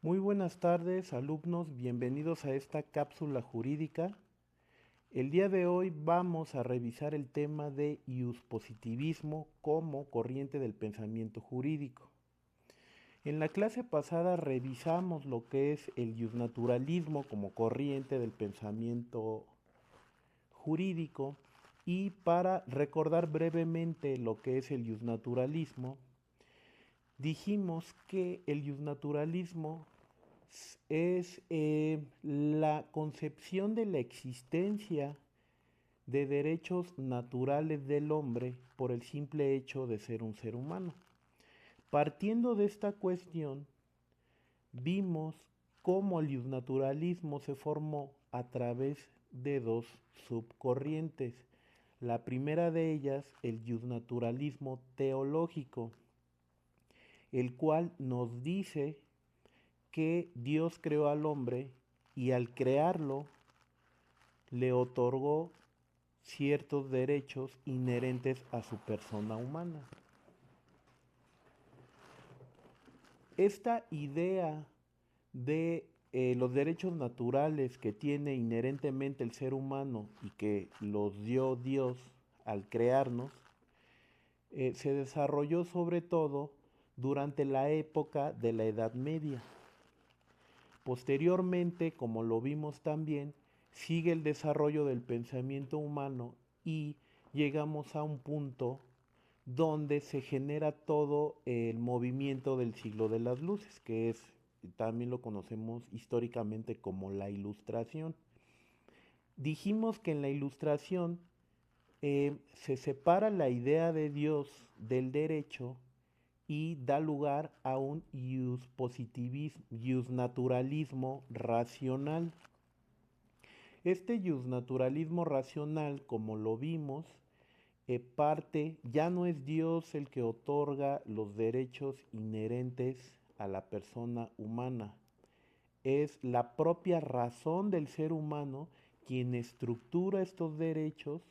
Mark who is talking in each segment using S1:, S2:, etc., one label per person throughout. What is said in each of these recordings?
S1: Muy buenas tardes, alumnos, bienvenidos a esta cápsula jurídica. El día de hoy vamos a revisar el tema de iuspositivismo como corriente del pensamiento jurídico. En la clase pasada revisamos lo que es el iusnaturalismo como corriente del pensamiento jurídico y para recordar brevemente lo que es el iusnaturalismo, dijimos que el iusnaturalismo es la concepción de la existencia de derechos naturales del hombre por el simple hecho de ser un ser humano. Partiendo de esta cuestión, vimos cómo el iusnaturalismo se formó a través de dos subcorrientes. La primera de ellas, el iusnaturalismo teológico, el cual nos dice que Dios creó al hombre y al crearlo le otorgó ciertos derechos inherentes a su persona humana. Esta idea de los derechos naturales que tiene inherentemente el ser humano y que los dio Dios al crearnos, se desarrolló sobre todo durante la época de la Edad Media. Posteriormente, como lo vimos también, sigue el desarrollo del pensamiento humano y llegamos a un punto donde se genera todo el movimiento del siglo de las luces, que es, también lo conocemos históricamente como la Ilustración. Dijimos que en la Ilustración se separa la idea de Dios del derecho y da lugar a un iusnaturalismo racional. Este iusnaturalismo racional, como lo vimos, parte, ya no es Dios el que otorga los derechos inherentes a la persona humana, es la propia razón del ser humano quien estructura estos derechos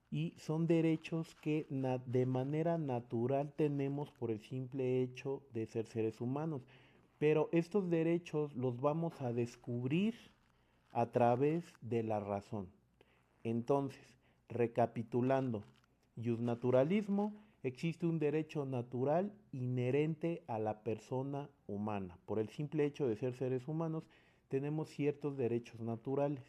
S1: y son derechos que de manera natural tenemos por el simple hecho de ser seres humanos. Pero estos derechos los vamos a descubrir a través de la razón. Entonces, recapitulando, iusnaturalismo, existe un derecho natural inherente a la persona humana. Por el simple hecho de ser seres humanos, tenemos ciertos derechos naturales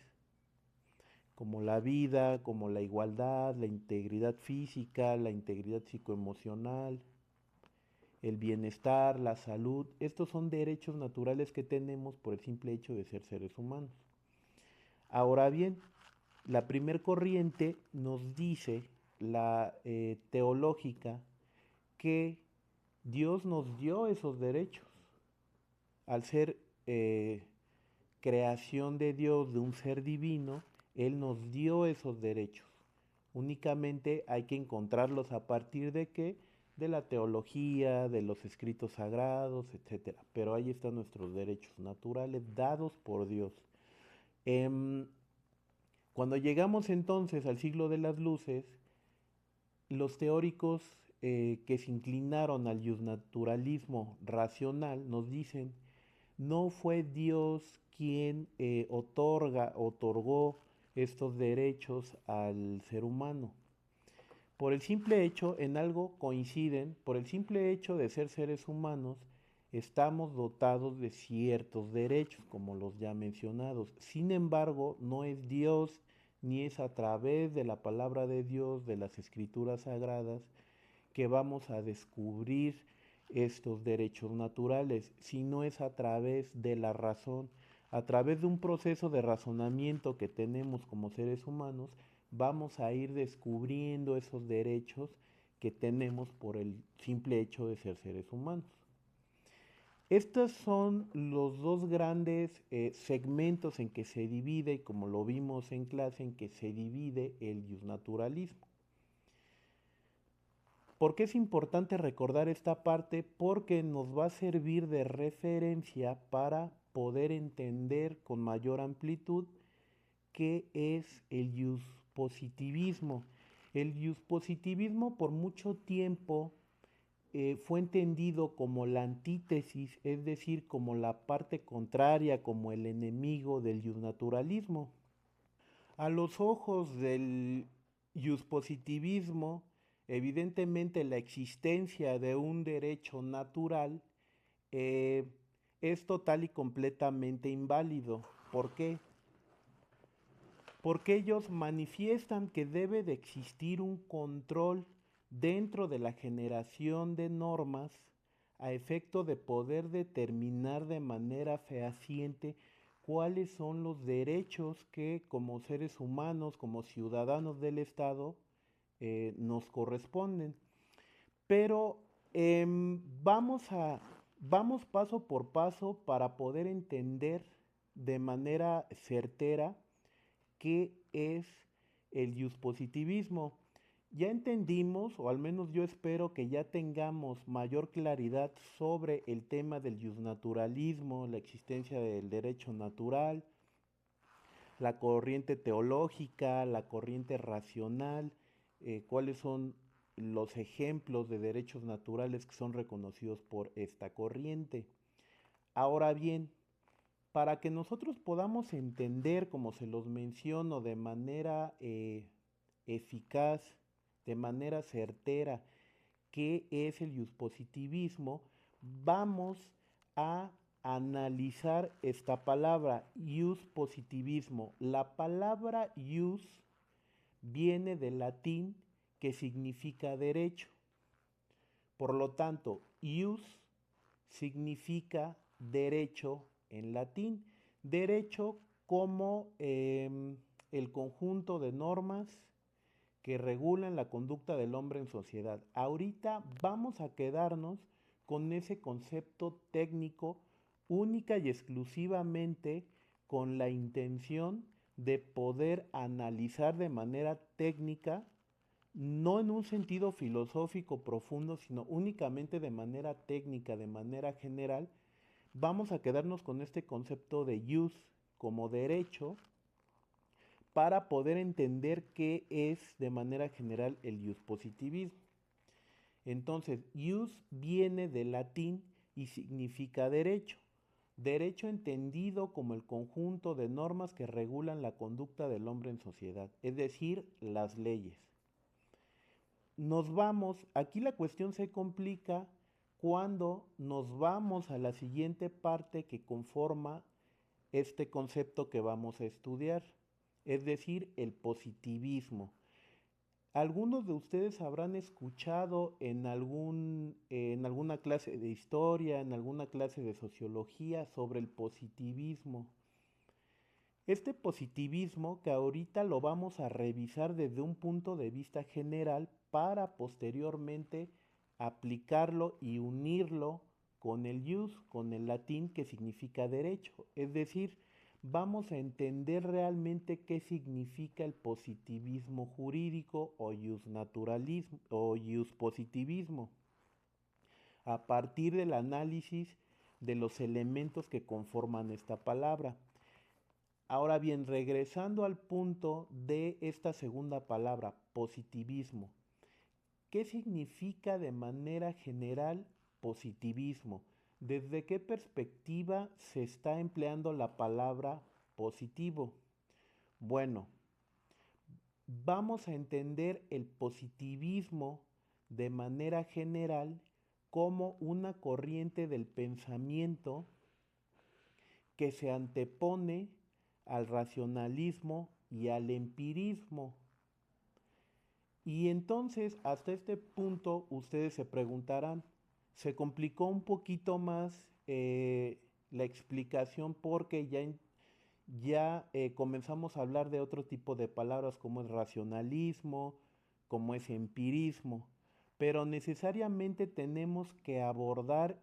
S1: como la vida, como la igualdad, la integridad física, la integridad psicoemocional, el bienestar, la salud. Estos son derechos naturales que tenemos por el simple hecho de ser seres humanos. Ahora bien, la primer corriente nos dice, la teológica, que Dios nos dio esos derechos. Al ser creación de Dios, de un ser divino, Él nos dio esos derechos. Únicamente hay que encontrarlos a partir de qué? De la teología, de los escritos sagrados, etcétera. Pero ahí están nuestros derechos naturales dados por Dios. Cuando llegamos entonces al siglo de las luces, los teóricos que se inclinaron al naturalismo racional nos dicen, no fue Dios quien otorgó estos derechos al ser humano. Por el simple hecho, en algo coinciden, por el simple hecho de ser seres humanos, estamos dotados de ciertos derechos, como los ya mencionados. Sin embargo, no es Dios ni es a través de la palabra de Dios, de las escrituras sagradas, que vamos a descubrir estos derechos naturales, sino es a través de la razón, a través de un proceso de razonamiento que tenemos como seres humanos, vamos a ir descubriendo esos derechos que tenemos por el simple hecho de ser seres humanos. Estos son los dos grandes segmentos en que se divide, y como lo vimos en clase, en que se divide el iusnaturalismo. ¿Por qué es importante recordar esta parte? Porque nos va a servir de referencia para poder entender con mayor amplitud qué es el iuspositivismo. El iuspositivismo por mucho tiempo fue entendido como la antítesis, es decir, como la parte contraria, como el enemigo del justnaturalismo. A los ojos del positivismo, evidentemente la existencia de un derecho natural eh, es total y completamente inválido. ¿Por qué? Porque ellos manifiestan que debe de existir un control dentro de la generación de normas a efecto de poder determinar de manera fehaciente cuáles son los derechos que como seres humanos, como ciudadanos del Estado, nos corresponden. Pero vamos paso por paso para poder entender de manera certera qué es el positivismo. Ya entendimos, o al menos yo espero que ya tengamos mayor claridad sobre el tema del justnaturalismo, la existencia del derecho natural, la corriente teológica, la corriente racional, cuáles son los ejemplos de derechos naturales que son reconocidos por esta corriente. Ahora bien, para que nosotros podamos entender, como se los menciono, de manera eficaz, de manera certera, qué es el positivismo, vamos a analizar esta palabra, positivismo. La palabra viene del latín que significa derecho. Por lo tanto, significa derecho en latín. Derecho como el conjunto de normas que regulan la conducta del hombre en sociedad. Ahorita vamos a quedarnos con ese concepto técnico única y exclusivamente con la intención de poder analizar de manera técnica, no en un sentido filosófico profundo, sino únicamente de manera técnica, de manera general, vamos a quedarnos con este concepto de como derecho para poder entender qué es de manera general el positivismo. Entonces, viene del latín y significa derecho. Derecho entendido como el conjunto de normas que regulan la conducta del hombre en sociedad, es decir, las leyes. Aquí la cuestión se complica cuando nos vamos a la siguiente parte que conforma este concepto que vamos a estudiar, es decir, el positivismo. Algunos de ustedes habrán escuchado en alguna clase de historia, en alguna clase de sociología sobre el positivismo. Este positivismo que ahorita lo vamos a revisar desde un punto de vista general para posteriormente aplicarlo y unirlo con el con el latín que significa derecho. Es decir, vamos a entender realmente qué significa el positivismo jurídico o justnaturalismo o positivismo a partir del análisis de los elementos que conforman esta palabra. Ahora bien, regresando al punto de esta segunda palabra, positivismo. ¿Qué significa de manera general positivismo? ¿Desde qué perspectiva se está empleando la palabra positivo? Bueno, vamos a entender el positivismo de manera general como una corriente del pensamiento que se antepone al racionalismo y al empirismo. Y entonces, hasta este punto, ustedes se preguntarán, se complicó un poquito más la explicación porque ya comenzamos a hablar de otro tipo de palabras como es racionalismo, como es empirismo, pero necesariamente tenemos que abordar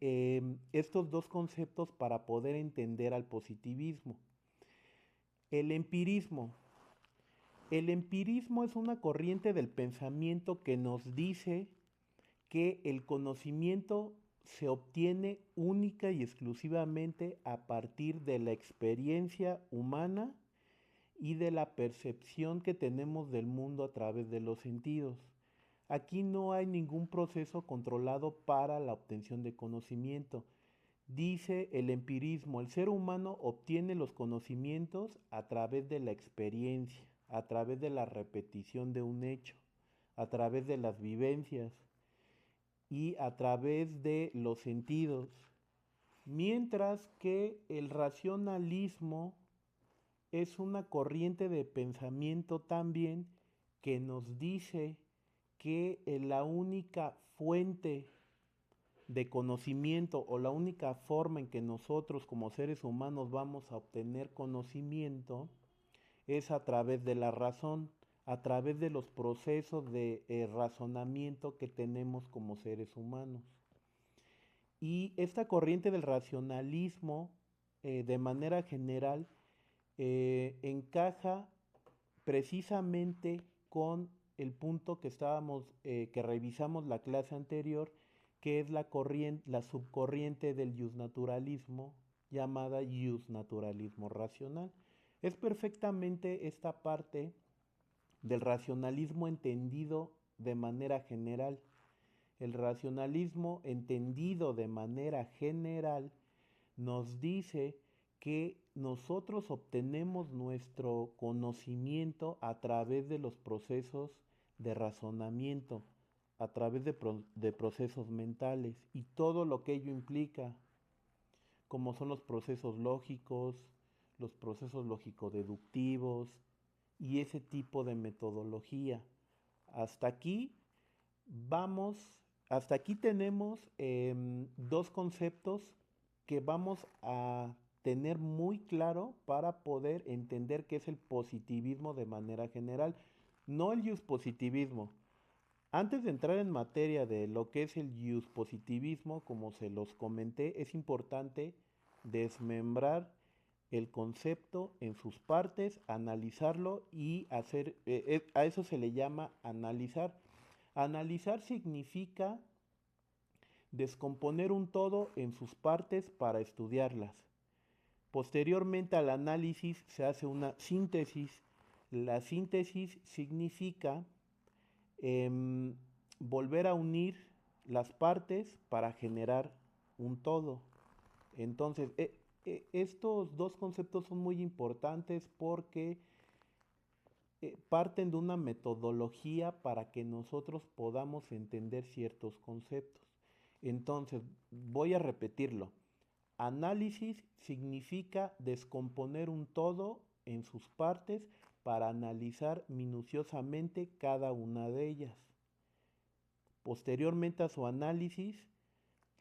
S1: estos dos conceptos para poder entender al positivismo. El empirismo. El empirismo es una corriente del pensamiento que nos dice que el conocimiento se obtiene única y exclusivamente a partir de la experiencia humana y de la percepción que tenemos del mundo a través de los sentidos. Aquí no hay ningún proceso controlado para la obtención de conocimiento. Dice el empirismo, el ser humano obtiene los conocimientos a través de la experiencia, a través de la repetición de un hecho, a través de las vivencias y a través de los sentidos. Mientras que el racionalismo es una corriente de pensamiento también que nos dice que la única fuente de conocimiento o la única forma en que nosotros como seres humanos vamos a obtener conocimiento es a través de la razón, a través de los procesos de razonamiento que tenemos como seres humanos. Y esta corriente del racionalismo, de manera general, encaja precisamente con el punto que que revisamos la clase anterior, que es la subcorriente del justnaturalismo, llamada justnaturalismo racional. Es perfectamente esta parte del racionalismo entendido de manera general. El racionalismo entendido de manera general nos dice que nosotros obtenemos nuestro conocimiento a través de los procesos de razonamiento, a través de procesos mentales y todo lo que ello implica, como son los procesos lógico-deductivos y ese tipo de metodología. Hasta aquí vamos, hasta aquí tenemos dos conceptos que vamos a tener muy claro para poder entender qué es el positivismo de manera general, no el positivismo. Antes de entrar en materia de lo que es el positivismo, como se los comenté, es importante desmembrar el concepto en sus partes, analizarlo y hacer, a eso se le llama analizar. Analizar significa descomponer un todo en sus partes para estudiarlas. Posteriormente al análisis se hace una síntesis. La síntesis significa em, volver a unir las partes para generar un todo. Entonces, estos dos conceptos son muy importantes porque parten de una metodología para que nosotros podamos entender ciertos conceptos. Entonces, voy a repetirlo. Análisis significa descomponer un todo en sus partes para analizar minuciosamente cada una de ellas. Posteriormente a su análisis,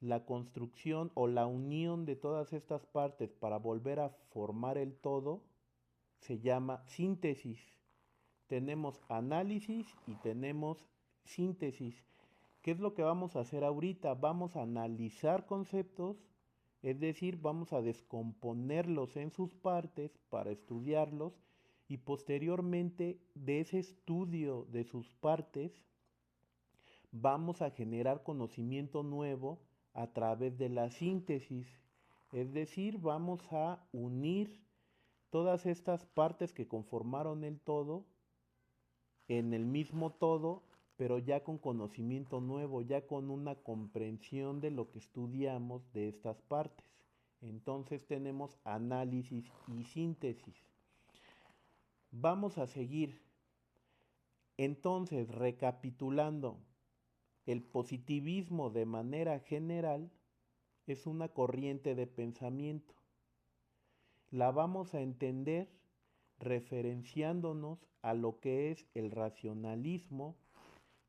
S1: la construcción o la unión de todas estas partes para volver a formar el todo se llama síntesis. Tenemos análisis y tenemos síntesis. ¿Qué es lo que vamos a hacer ahorita? Vamos a analizar conceptos, es decir, vamos a descomponerlos en sus partes para estudiarlos y posteriormente de ese estudio de sus partes vamos a generar conocimiento nuevo a través de la síntesis. Es decir, vamos a unir todas estas partes que conformaron el todo en el mismo todo, pero ya con conocimiento nuevo, ya con una comprensión de lo que estudiamos de estas partes. Entonces tenemos análisis y síntesis. Vamos a seguir. Entonces, recapitulando, el positivismo de manera general es una corriente de pensamiento. La vamos a entender referenciándonos a lo que es el racionalismo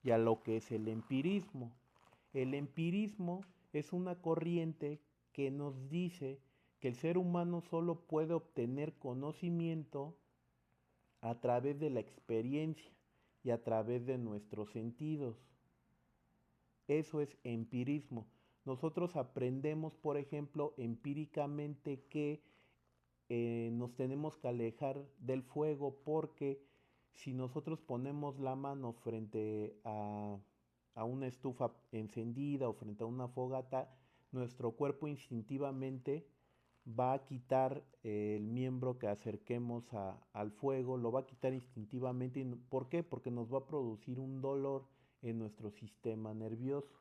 S1: y a lo que es el empirismo. El empirismo es una corriente que nos dice que el ser humano solo puede obtener conocimiento a través de la experiencia y a través de nuestros sentidos. Eso es empirismo. Nosotros aprendemos, por ejemplo, empíricamente que nos tenemos que alejar del fuego porque si nosotros ponemos la mano frente a una estufa encendida o frente a una fogata, nuestro cuerpo instintivamente va a quitar el miembro que acerquemos al fuego, lo va a quitar instintivamente. ¿Por qué? Porque nos va a producir un dolor en nuestro sistema nervioso.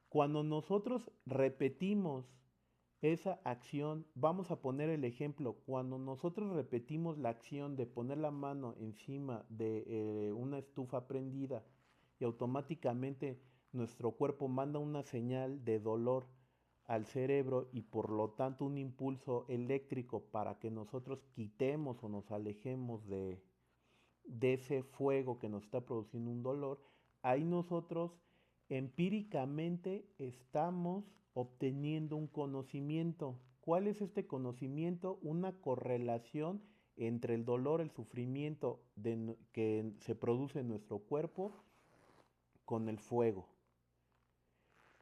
S1: Cuando nosotros repetimos esa acción, vamos a poner el ejemplo, cuando nosotros repetimos la acción de poner la mano encima de una estufa prendida y automáticamente nuestro cuerpo manda una señal de dolor al cerebro y por lo tanto un impulso eléctrico para que nosotros quitemos o nos alejemos de ese fuego que nos está produciendo un dolor, ahí nosotros empíricamente estamos obteniendo un conocimiento. ¿Cuál es este conocimiento? Una correlación entre el dolor, el sufrimiento que se produce en nuestro cuerpo con el fuego.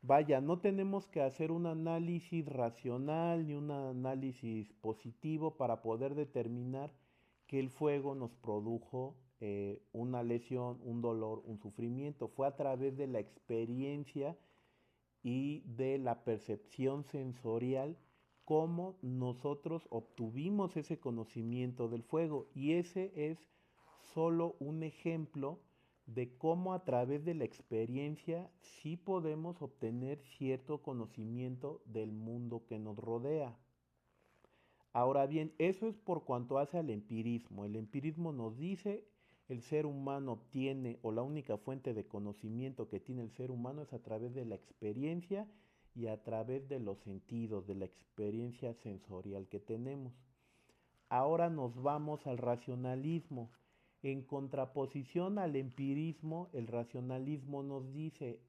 S1: Vaya, no tenemos que hacer un análisis racional ni un análisis positivo para poder determinar que el fuego nos produjo una lesión, un dolor, un sufrimiento. Fue a través de la experiencia y de la percepción sensorial cómo nosotros obtuvimos ese conocimiento del fuego. Y ese es solo un ejemplo de cómo a través de la experiencia sí podemos obtener cierto conocimiento del mundo que nos rodea. Ahora bien, eso es por cuanto hace al empirismo. El empirismo nos dice el ser humano obtiene o la única fuente de conocimiento que tiene el ser humano es a través de la experiencia y a través de los sentidos, de la experiencia sensorial que tenemos. Ahora nos vamos al racionalismo. En contraposición al empirismo, el racionalismo nos dice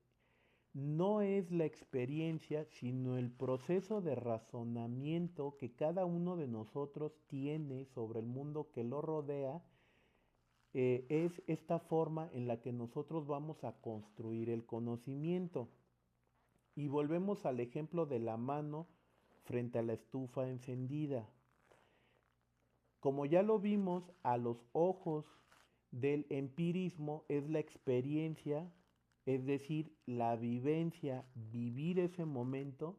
S1: no es la experiencia, sino el proceso de razonamiento que cada uno de nosotros tiene sobre el mundo que lo rodea, es esta forma en la que nosotros vamos a construir el conocimiento. Y volvemos al ejemplo de la mano frente a la estufa encendida. Como ya lo vimos, a los ojos del empirismo es la experiencia, es decir, la vivencia, vivir ese momento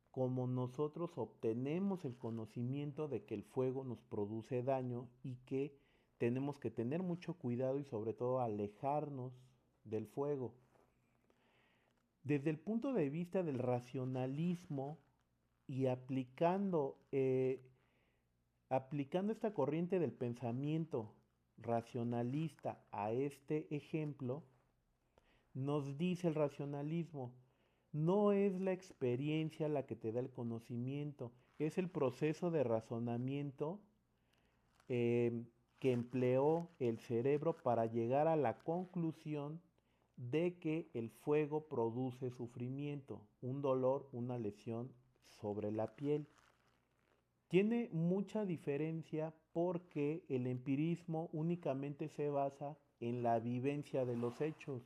S1: como nosotros obtenemos el conocimiento de que el fuego nos produce daño y que tenemos que tener mucho cuidado y sobre todo alejarnos del fuego. Desde el punto de vista del racionalismo y aplicando esta corriente del pensamiento racionalista a este ejemplo, nos dice el racionalismo, no es la experiencia la que te da el conocimiento, es el proceso de razonamiento eh, que empleó el cerebro para llegar a la conclusión de que el fuego produce sufrimiento, un dolor, una lesión sobre la piel. Tiene mucha diferencia porque el empirismo únicamente se basa en la vivencia de los hechos.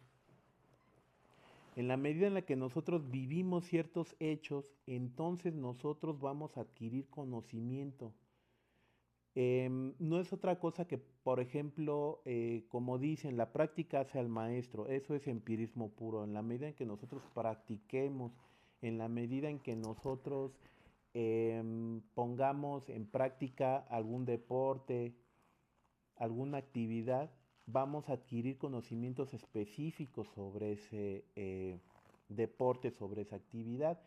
S1: En la medida en la que nosotros vivimos ciertos hechos, entonces nosotros vamos a adquirir conocimiento. No es otra cosa que, por ejemplo, como dicen, la práctica hace al maestro. Eso es empirismo puro. En la medida en que nosotros practiquemos, en la medida en que nosotros pongamos en práctica algún deporte, alguna actividad, vamos a adquirir conocimientos específicos sobre ese deporte, sobre esa actividad.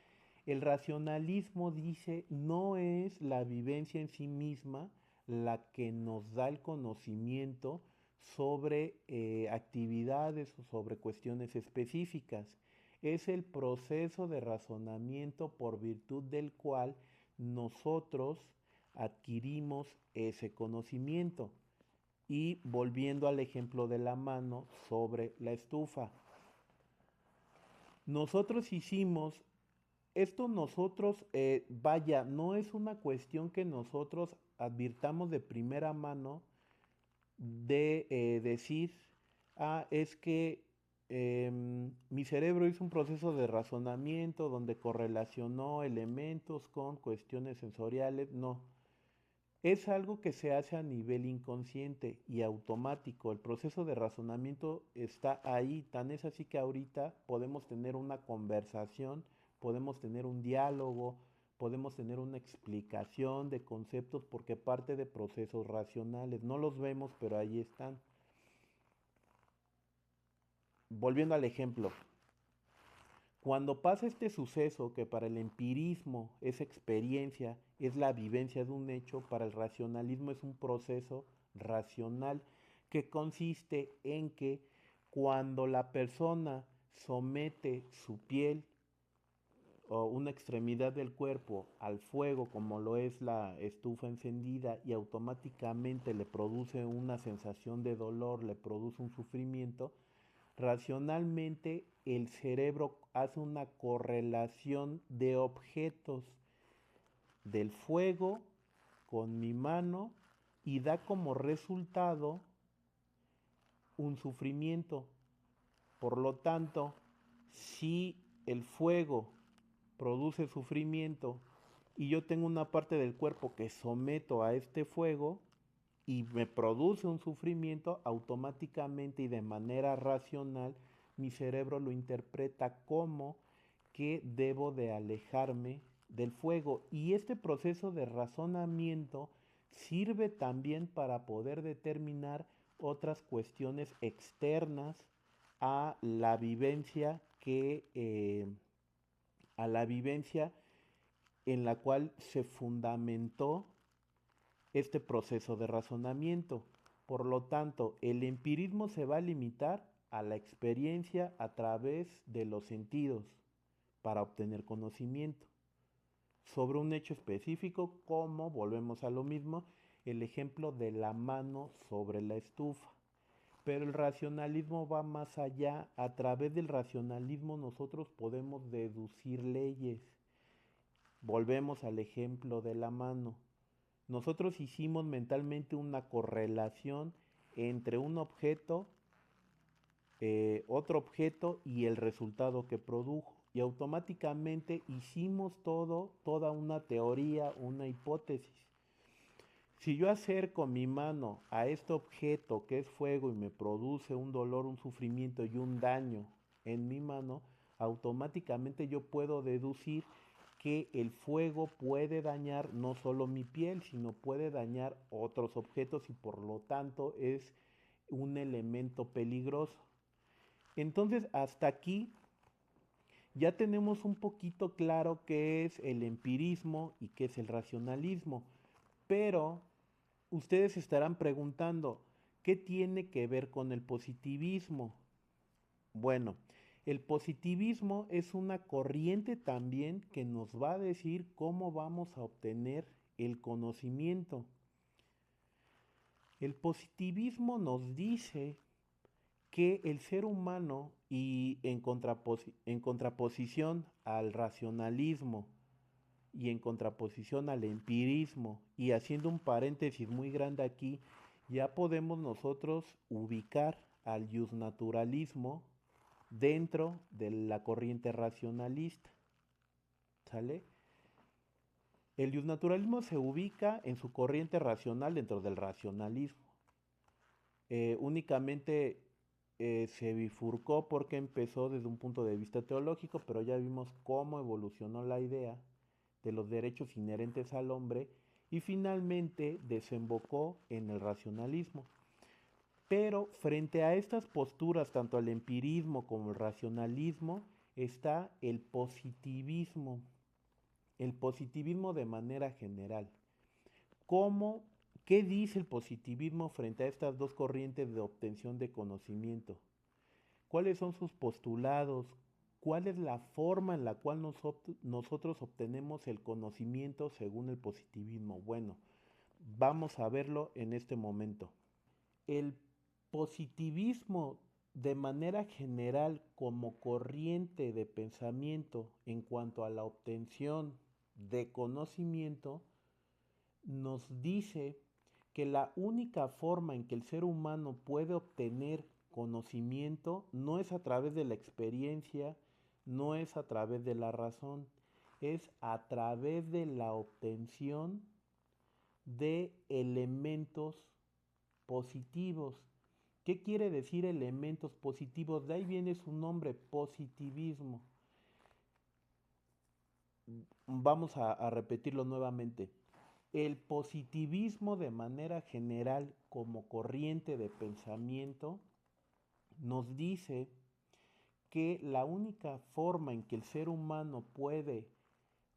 S1: El racionalismo dice no es la vivencia en sí misma la que nos da el conocimiento sobre actividades o sobre cuestiones específicas. Es el proceso de razonamiento por virtud del cual nosotros adquirimos ese conocimiento. Y volviendo al ejemplo de la mano sobre la estufa. Nosotros hicimos, esto nosotros, vaya, no es una cuestión que nosotros advirtamos de primera mano de decir, es que mi cerebro hizo un proceso de razonamiento donde correlacionó elementos con cuestiones sensoriales. No, es algo que se hace a nivel inconsciente y automático. El proceso de razonamiento está ahí. Tan es así que ahorita podemos tener una conversación, podemos tener un diálogo, podemos tener una explicación de conceptos porque parte de procesos racionales. No los vemos, pero ahí están. volviendo al ejemplo, cuando pasa este suceso que para el empirismo es experiencia, es la vivencia de un hecho, para el racionalismo es un proceso racional que consiste en que cuando la persona somete su piel o una extremidad del cuerpo al fuego, como lo es la estufa encendida, y automáticamente le produce una sensación de dolor, le produce un sufrimiento, racionalmente el cerebro hace una correlación de objetos del fuego con mi mano y da como resultado un sufrimiento. Por lo tanto, si el fuego produce sufrimiento y yo tengo una parte del cuerpo que someto a este fuego y me produce un sufrimiento, automáticamente y de manera racional mi cerebro lo interpreta como que debo de alejarme del fuego. Y este proceso de razonamiento sirve también para poder determinar otras cuestiones externas a la vivencia a la vivencia en la cual se fundamentó este proceso de razonamiento. Por lo tanto, el empirismo se va a limitar a la experiencia a través de los sentidos para obtener conocimiento sobre un hecho específico, como volvemos a lo mismo, el ejemplo de la mano sobre la estufa. Pero el racionalismo va más allá. A través del racionalismo nosotros podemos deducir leyes. Volvemos al ejemplo de la mano. Nosotros hicimos mentalmente una correlación entre un objeto, otro objeto y el resultado que produjo. Y automáticamente hicimos toda una teoría, una hipótesis. Si yo acerco mi mano a este objeto que es fuego y me produce un dolor, un sufrimiento y un daño en mi mano, automáticamente yo puedo deducir que el fuego puede dañar no solo mi piel, sino puede dañar otros objetos y por lo tanto es un elemento peligroso. Entonces, hasta aquí ya tenemos un poquito claro qué es el empirismo y qué es el racionalismo, pero ustedes estarán preguntando, ¿qué tiene que ver con el positivismo? Bueno, el positivismo es una corriente también que nos va a decir cómo vamos a obtener el conocimiento. El positivismo nos dice que el ser humano, y en contraposición al racionalismo y en contraposición al empirismo, y haciendo un paréntesis muy grande aquí, ya podemos nosotros ubicar al justnaturalismo dentro de la corriente racionalista. ¿Sale? El justnaturalismo se ubica en su corriente racional dentro del racionalismo. Únicamente se bifurcó porque empezó desde un punto de vista teológico, pero ya vimos cómo evolucionó la idea de los derechos inherentes al hombre y finalmente desembocó en el racionalismo. Pero frente a estas posturas, tanto el empirismo como el racionalismo, está el positivismo de manera general. ¿Cómo, ¿Qué dice el positivismo frente a estas dos corrientes de obtención de conocimiento? ¿Cuáles son sus postulados? ¿Cuál es la forma en la cual nosotros obtenemos el conocimiento según el positivismo? Bueno, vamos a verlo en este momento. El positivismo de manera general como corriente de pensamiento en cuanto a la obtención de conocimiento nos dice que la única forma en que el ser humano puede obtener conocimiento no es a través de la experiencia, no es a través de la razón, es a través de la obtención de elementos positivos. ¿Qué quiere decir elementos positivos? De ahí viene su nombre, positivismo. Vamos a repetirlo nuevamente. El positivismo de manera general como corriente de pensamiento nos dice que la única forma en que el ser humano puede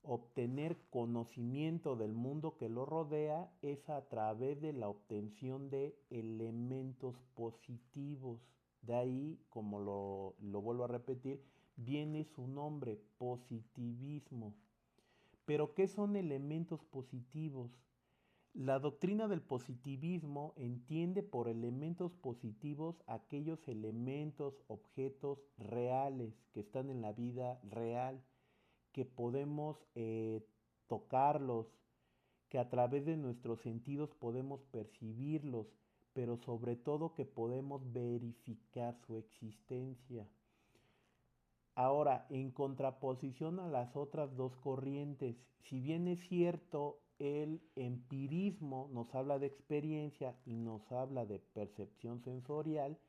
S1: obtener conocimiento del mundo que lo rodea es a través de la obtención de elementos positivos. De ahí, como lo vuelvo a repetir, viene su nombre, positivismo. Pero ¿qué son elementos positivos? La doctrina del positivismo entiende por elementos positivos aquellos elementos, objetos reales que están en la vida real, que podemos tocarlos, que a través de nuestros sentidos podemos percibirlos, pero sobre todo que podemos verificar su existencia. Ahora, en contraposición a las otras dos corrientes, si bien es cierto, el empirismo nos habla de experiencia y nos habla de percepción sensorial,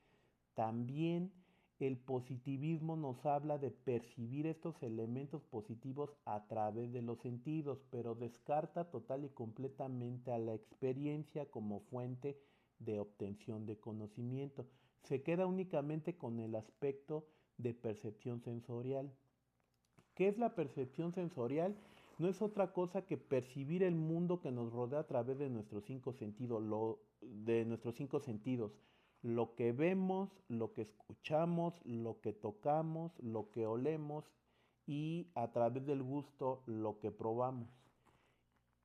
S1: también el positivismo nos habla de percibir estos elementos positivos a través de los sentidos, pero descarta total y completamente a la experiencia como fuente de obtención de conocimiento. Se queda únicamente con el aspecto de percepción sensorial. ¿Qué es la percepción sensorial? No es otra cosa que percibir el mundo que nos rodea a través de nuestros cinco sentidos, lo que vemos, lo que escuchamos, lo que tocamos, lo que olemos y a través del gusto lo que probamos.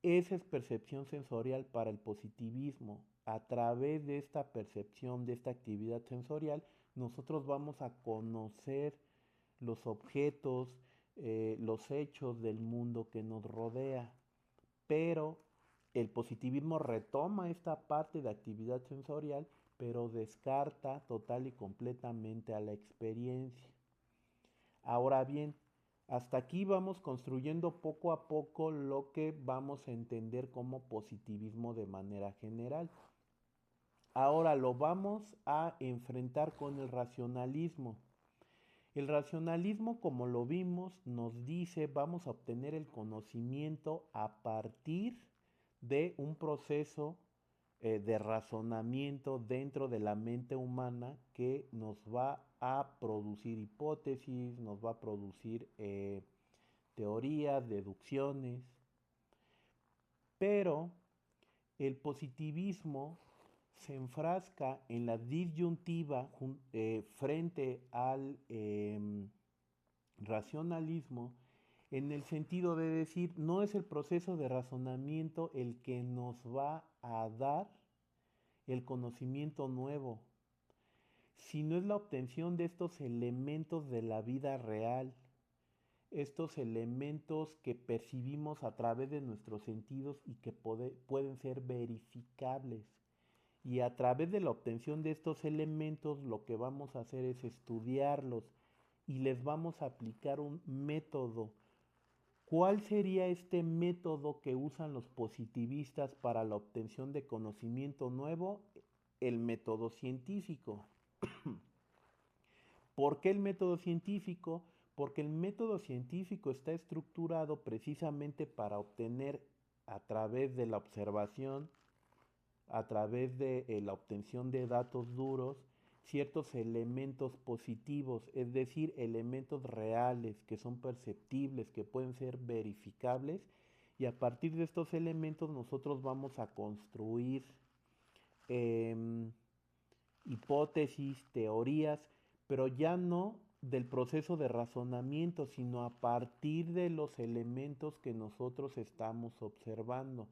S1: Esa es percepción sensorial para el positivismo. A través de esta percepción, de esta actividad sensorial, nosotros vamos a conocer los objetos, los hechos del mundo que nos rodea. Pero el positivismo retoma esta parte de actividad sensorial, pero descarta total y completamente a la experiencia. Ahora bien, hasta aquí vamos construyendo poco a poco lo que vamos a entender como positivismo de manera general. Ahora lo vamos a enfrentar con el racionalismo. El racionalismo, como lo vimos, nos dice vamos a obtener el conocimiento a partir de un proceso de razonamiento dentro de la mente humana que nos va a producir hipótesis, nos va a producir teorías, deducciones, pero el positivismo se enfrasca en la disyuntiva frente al racionalismo en el sentido de decir, no es el proceso de razonamiento el que nos va a dar el conocimiento nuevo, sino es la obtención de estos elementos de la vida real, estos elementos que percibimos a través de nuestros sentidos y que pueden ser verificables. Y a través de la obtención de estos elementos lo que vamos a hacer es estudiarlos y les vamos a aplicar un método. ¿Cuál sería este método que usan los positivistas para la obtención de conocimiento nuevo? El método científico. ¿Por qué el método científico? Porque el método científico está estructurado precisamente para obtener a través de la observación, a través de la obtención de datos duros, ciertos elementos positivos, es decir, elementos reales que son perceptibles, que pueden ser verificables, y a partir de estos elementos nosotros vamos a construir eh, hipótesis, teorías, pero ya no del proceso de razonamiento, sino a partir de los elementos que nosotros estamos observando.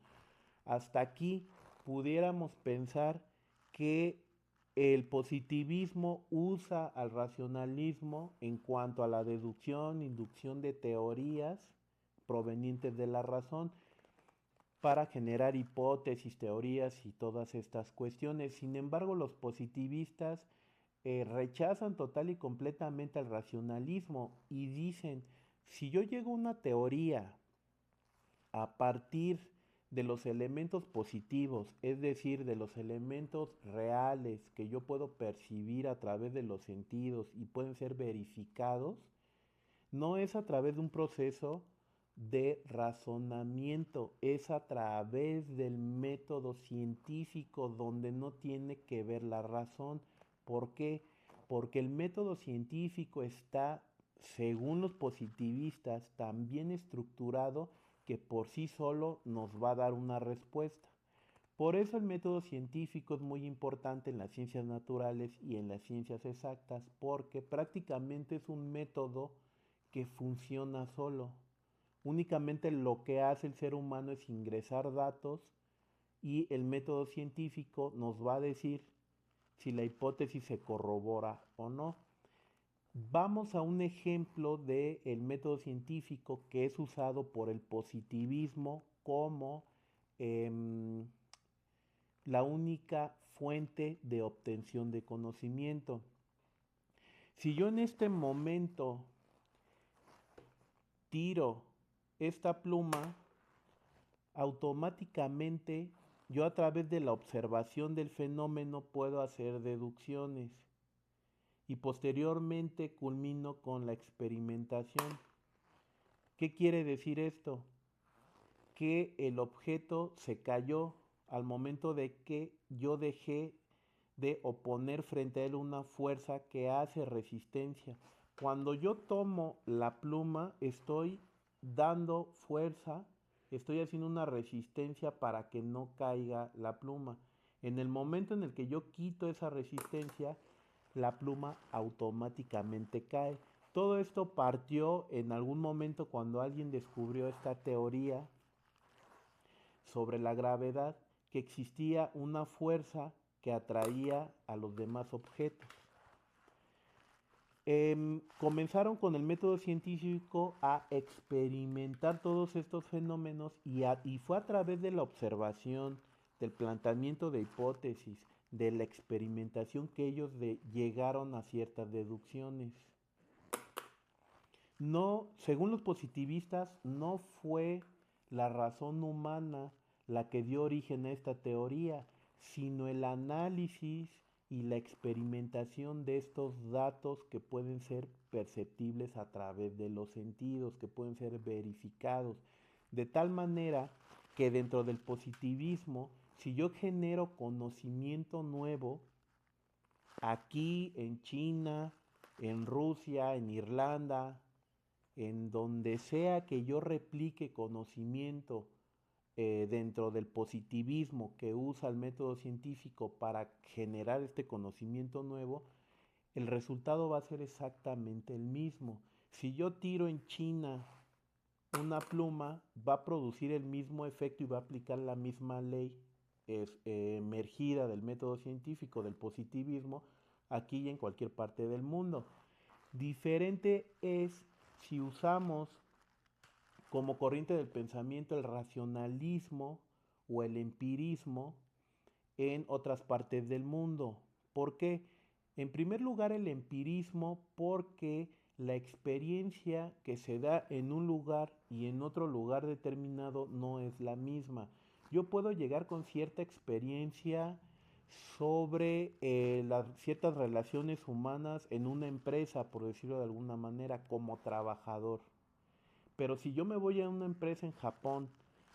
S1: Hasta aquí pudiéramos pensar que el positivismo usa al racionalismo en cuanto a la deducción, inducción de teorías provenientes de la razón para generar hipótesis, teorías y todas estas cuestiones. Sin embargo, los positivistas rechazan total y completamente el racionalismo y dicen, si yo llego a una teoría a partir de los elementos positivos, es decir, de los elementos reales que yo puedo percibir a través de los sentidos y pueden ser verificados, no es a través de un proceso de razonamiento, es a través del método científico donde no tiene que ver la razón. ¿Por qué? porque el método científico está, según los positivistas, tan bien estructurado que por sí solo nos va a dar una respuesta. Por eso el método científico es muy importante en las ciencias naturales y en las ciencias exactas, porque prácticamente es un método que funciona solo. Únicamente lo que hace el ser humano es ingresar datos y el método científico nos va a decir si la hipótesis se corrobora o no. Vamos a un ejemplo del método científico que es usado por el positivismo como eh, la única fuente de obtención de conocimiento. Si yo en este momento tiro esta pluma, automáticamente yo a través de la observación del fenómeno puedo hacer deducciones y posteriormente culmino con la experimentación. ¿Qué quiere decir esto? Que el objeto se cayó al momento de que yo dejé de oponer frente a él una fuerza que hace resistencia. Cuando yo tomo la pluma, estoy dando fuerza, estoy haciendo una resistencia para que no caiga la pluma. En el momento en el que yo quito esa resistencia, la pluma automáticamente cae. Todo esto partió en algún momento cuando alguien descubrió esta teoría sobre la gravedad, que existía una fuerza que atraía a los demás objetos. Comenzaron con el método científico a experimentar todos estos fenómenos y fue a través de la observación, del planteamiento de hipótesis, de la experimentación que ellos llegaron a ciertas deducciones. No, según los positivistas, no fue la razón humana la que dio origen a esta teoría, sino el análisis y la experimentación de estos datos que pueden ser perceptibles a través de los sentidos, que pueden ser verificados, de tal manera que dentro del positivismo, si yo genero conocimiento nuevo, aquí en China, en Rusia, en Irlanda, en donde sea que yo replique conocimiento dentro del positivismo que usa el método científico para generar este conocimiento nuevo, el resultado va a ser exactamente el mismo. Si yo tiro en China una pluma, va a producir el mismo efecto y va a aplicar la misma ley emergida del método científico, del positivismo, aquí y en cualquier parte del mundo. Diferente es si usamos como corriente del pensamiento el racionalismo o el empirismo en otras partes del mundo. ¿Por qué? En primer lugar, el empirismo porque la experiencia que se da en un lugar y en otro lugar determinado no es la misma. Yo puedo llegar con cierta experiencia sobre las ciertas relaciones humanas en una empresa, por decirlo de alguna manera, como trabajador. Pero si yo me voy a una empresa en Japón,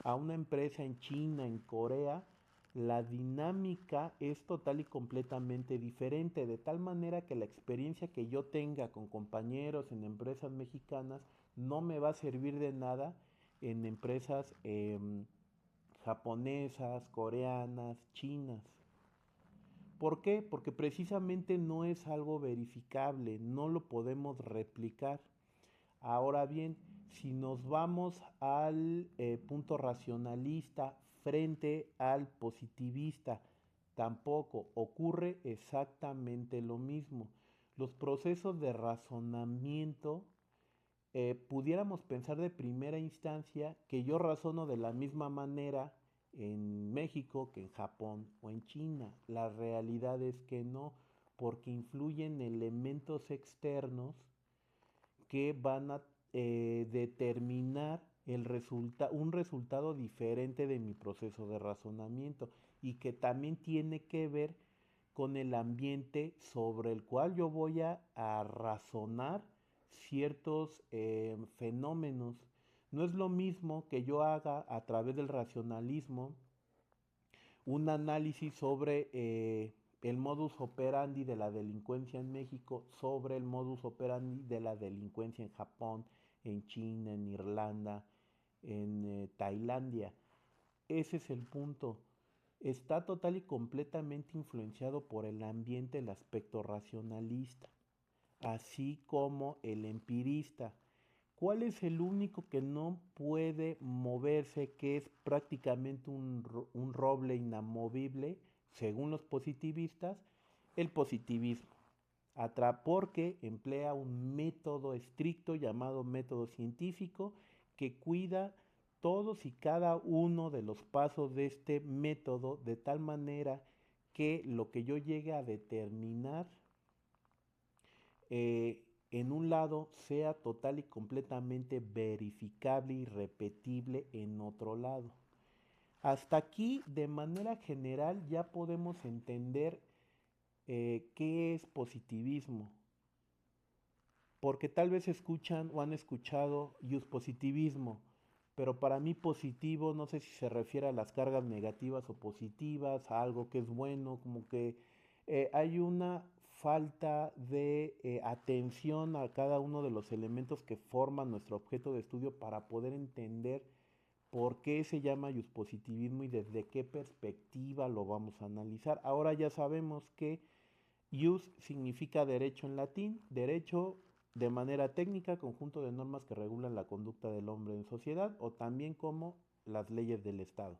S1: a una empresa en China, en Corea, la dinámica es total y completamente diferente, de tal manera que la experiencia que yo tenga con compañeros en empresas mexicanas no me va a servir de nada en empresas japonesas, coreanas, chinas. ¿Por qué? Porque precisamente no es algo verificable, no lo podemos replicar. Ahora bien, si nos vamos al punto racionalista frente al positivista, tampoco ocurre exactamente lo mismo. Los procesos de razonamiento, pudiéramos pensar de primera instancia que yo razono de la misma manera en México que en Japón o en China. La realidad es que no, porque influyen elementos externos que van a determinar un resultado diferente de mi proceso de razonamiento y que también tiene que ver con el ambiente sobre el cual yo voy a razonar ciertos fenómenos. No es lo mismo que yo haga a través del racionalismo un análisis sobre el modus operandi de la delincuencia en México sobre el modus operandi de la delincuencia en Japón, en China, en Irlanda, en Tailandia. Ese es el punto. Está total y completamente influenciado por el ambiente, el aspecto racionalista, así como el empirista. ¿Cuál es el único que no puede moverse, que es prácticamente un roble inamovible, según los positivistas? El positivismo. Porque emplea un método estricto llamado método científico que cuida todos y cada uno de los pasos de este método de tal manera que lo que yo llegue a determinar en un lado sea total y completamente verificable y repetible en otro lado. Hasta aquí, de manera general, ya podemos entender qué es positivismo, porque tal vez escuchan o han escuchado positivismo, pero para mí positivo no sé si se refiere a las cargas negativas o positivas, a algo que es bueno, como que hay una falta de atención a cada uno de los elementos que forman nuestro objeto de estudio para poder entender por qué se llama positivismo y desde qué perspectiva lo vamos a analizar. Ahora ya sabemos que Ius significa derecho en latín, derecho de manera técnica, conjunto de normas que regulan la conducta del hombre en sociedad, o también como las leyes del Estado.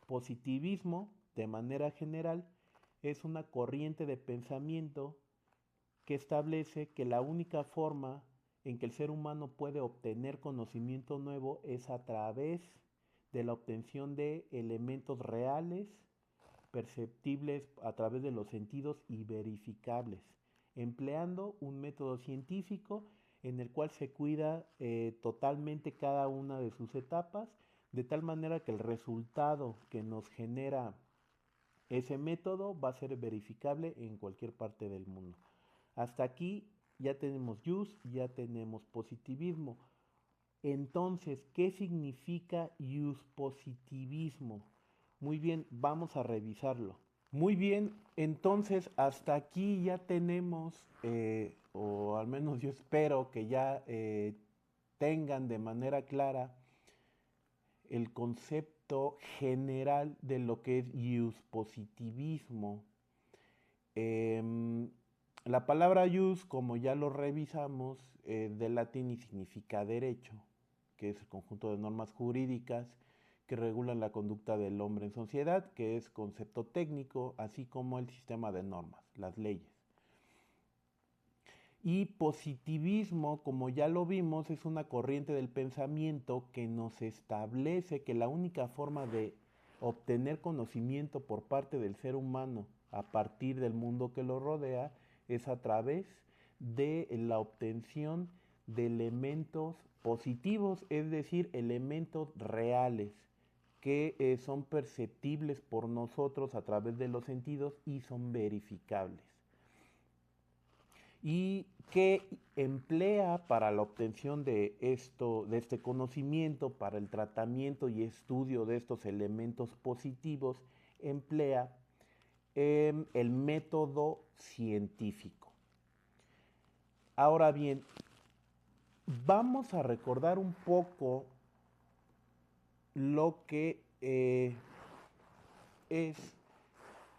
S1: Positivismo, de manera general, es una corriente de pensamiento que establece que la única forma en que el ser humano puede obtener conocimiento nuevo es a través de la obtención de elementos reales, perceptibles a través de los sentidos y verificables, empleando un método científico en el cual se cuida totalmente cada una de sus etapas, de tal manera que el resultado que nos genera ese método va a ser verificable en cualquier parte del mundo. Hasta aquí ya tenemos ya tenemos positivismo. Entonces, ¿qué significa positivismo? Muy bien, vamos a revisarlo. Muy bien, entonces hasta aquí ya tenemos, o al menos yo espero que ya tengan de manera clara el concepto general de lo que es positivismo. La palabra como ya lo revisamos, del latín y significa derecho, que es el conjunto de normas jurídicas que regulan la conducta del hombre en sociedad, que es concepto técnico, así como el sistema de normas, las leyes. Y positivismo, como ya lo vimos, es una corriente del pensamiento que nos establece que la única forma de obtener conocimiento por parte del ser humano a partir del mundo que lo rodea es a través de la obtención de elementos positivos, es decir, elementos reales que son perceptibles por nosotros a través de los sentidos y son verificables, y que emplea para la obtención de este conocimiento, para el tratamiento y estudio de estos elementos positivos, emplea el método científico. Ahora bien, vamos a recordar un poco lo que es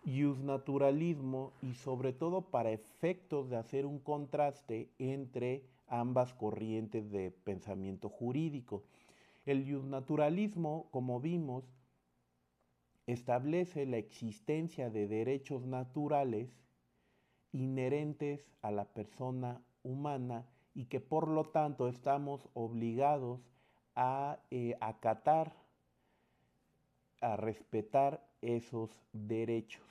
S1: naturalismo, y sobre todo para efectos de hacer un contraste entre ambas corrientes de pensamiento jurídico. El naturalismo, como vimos, establece la existencia de derechos naturales inherentes a la persona humana y que por lo tanto estamos obligados a acatar, a respetar esos derechos.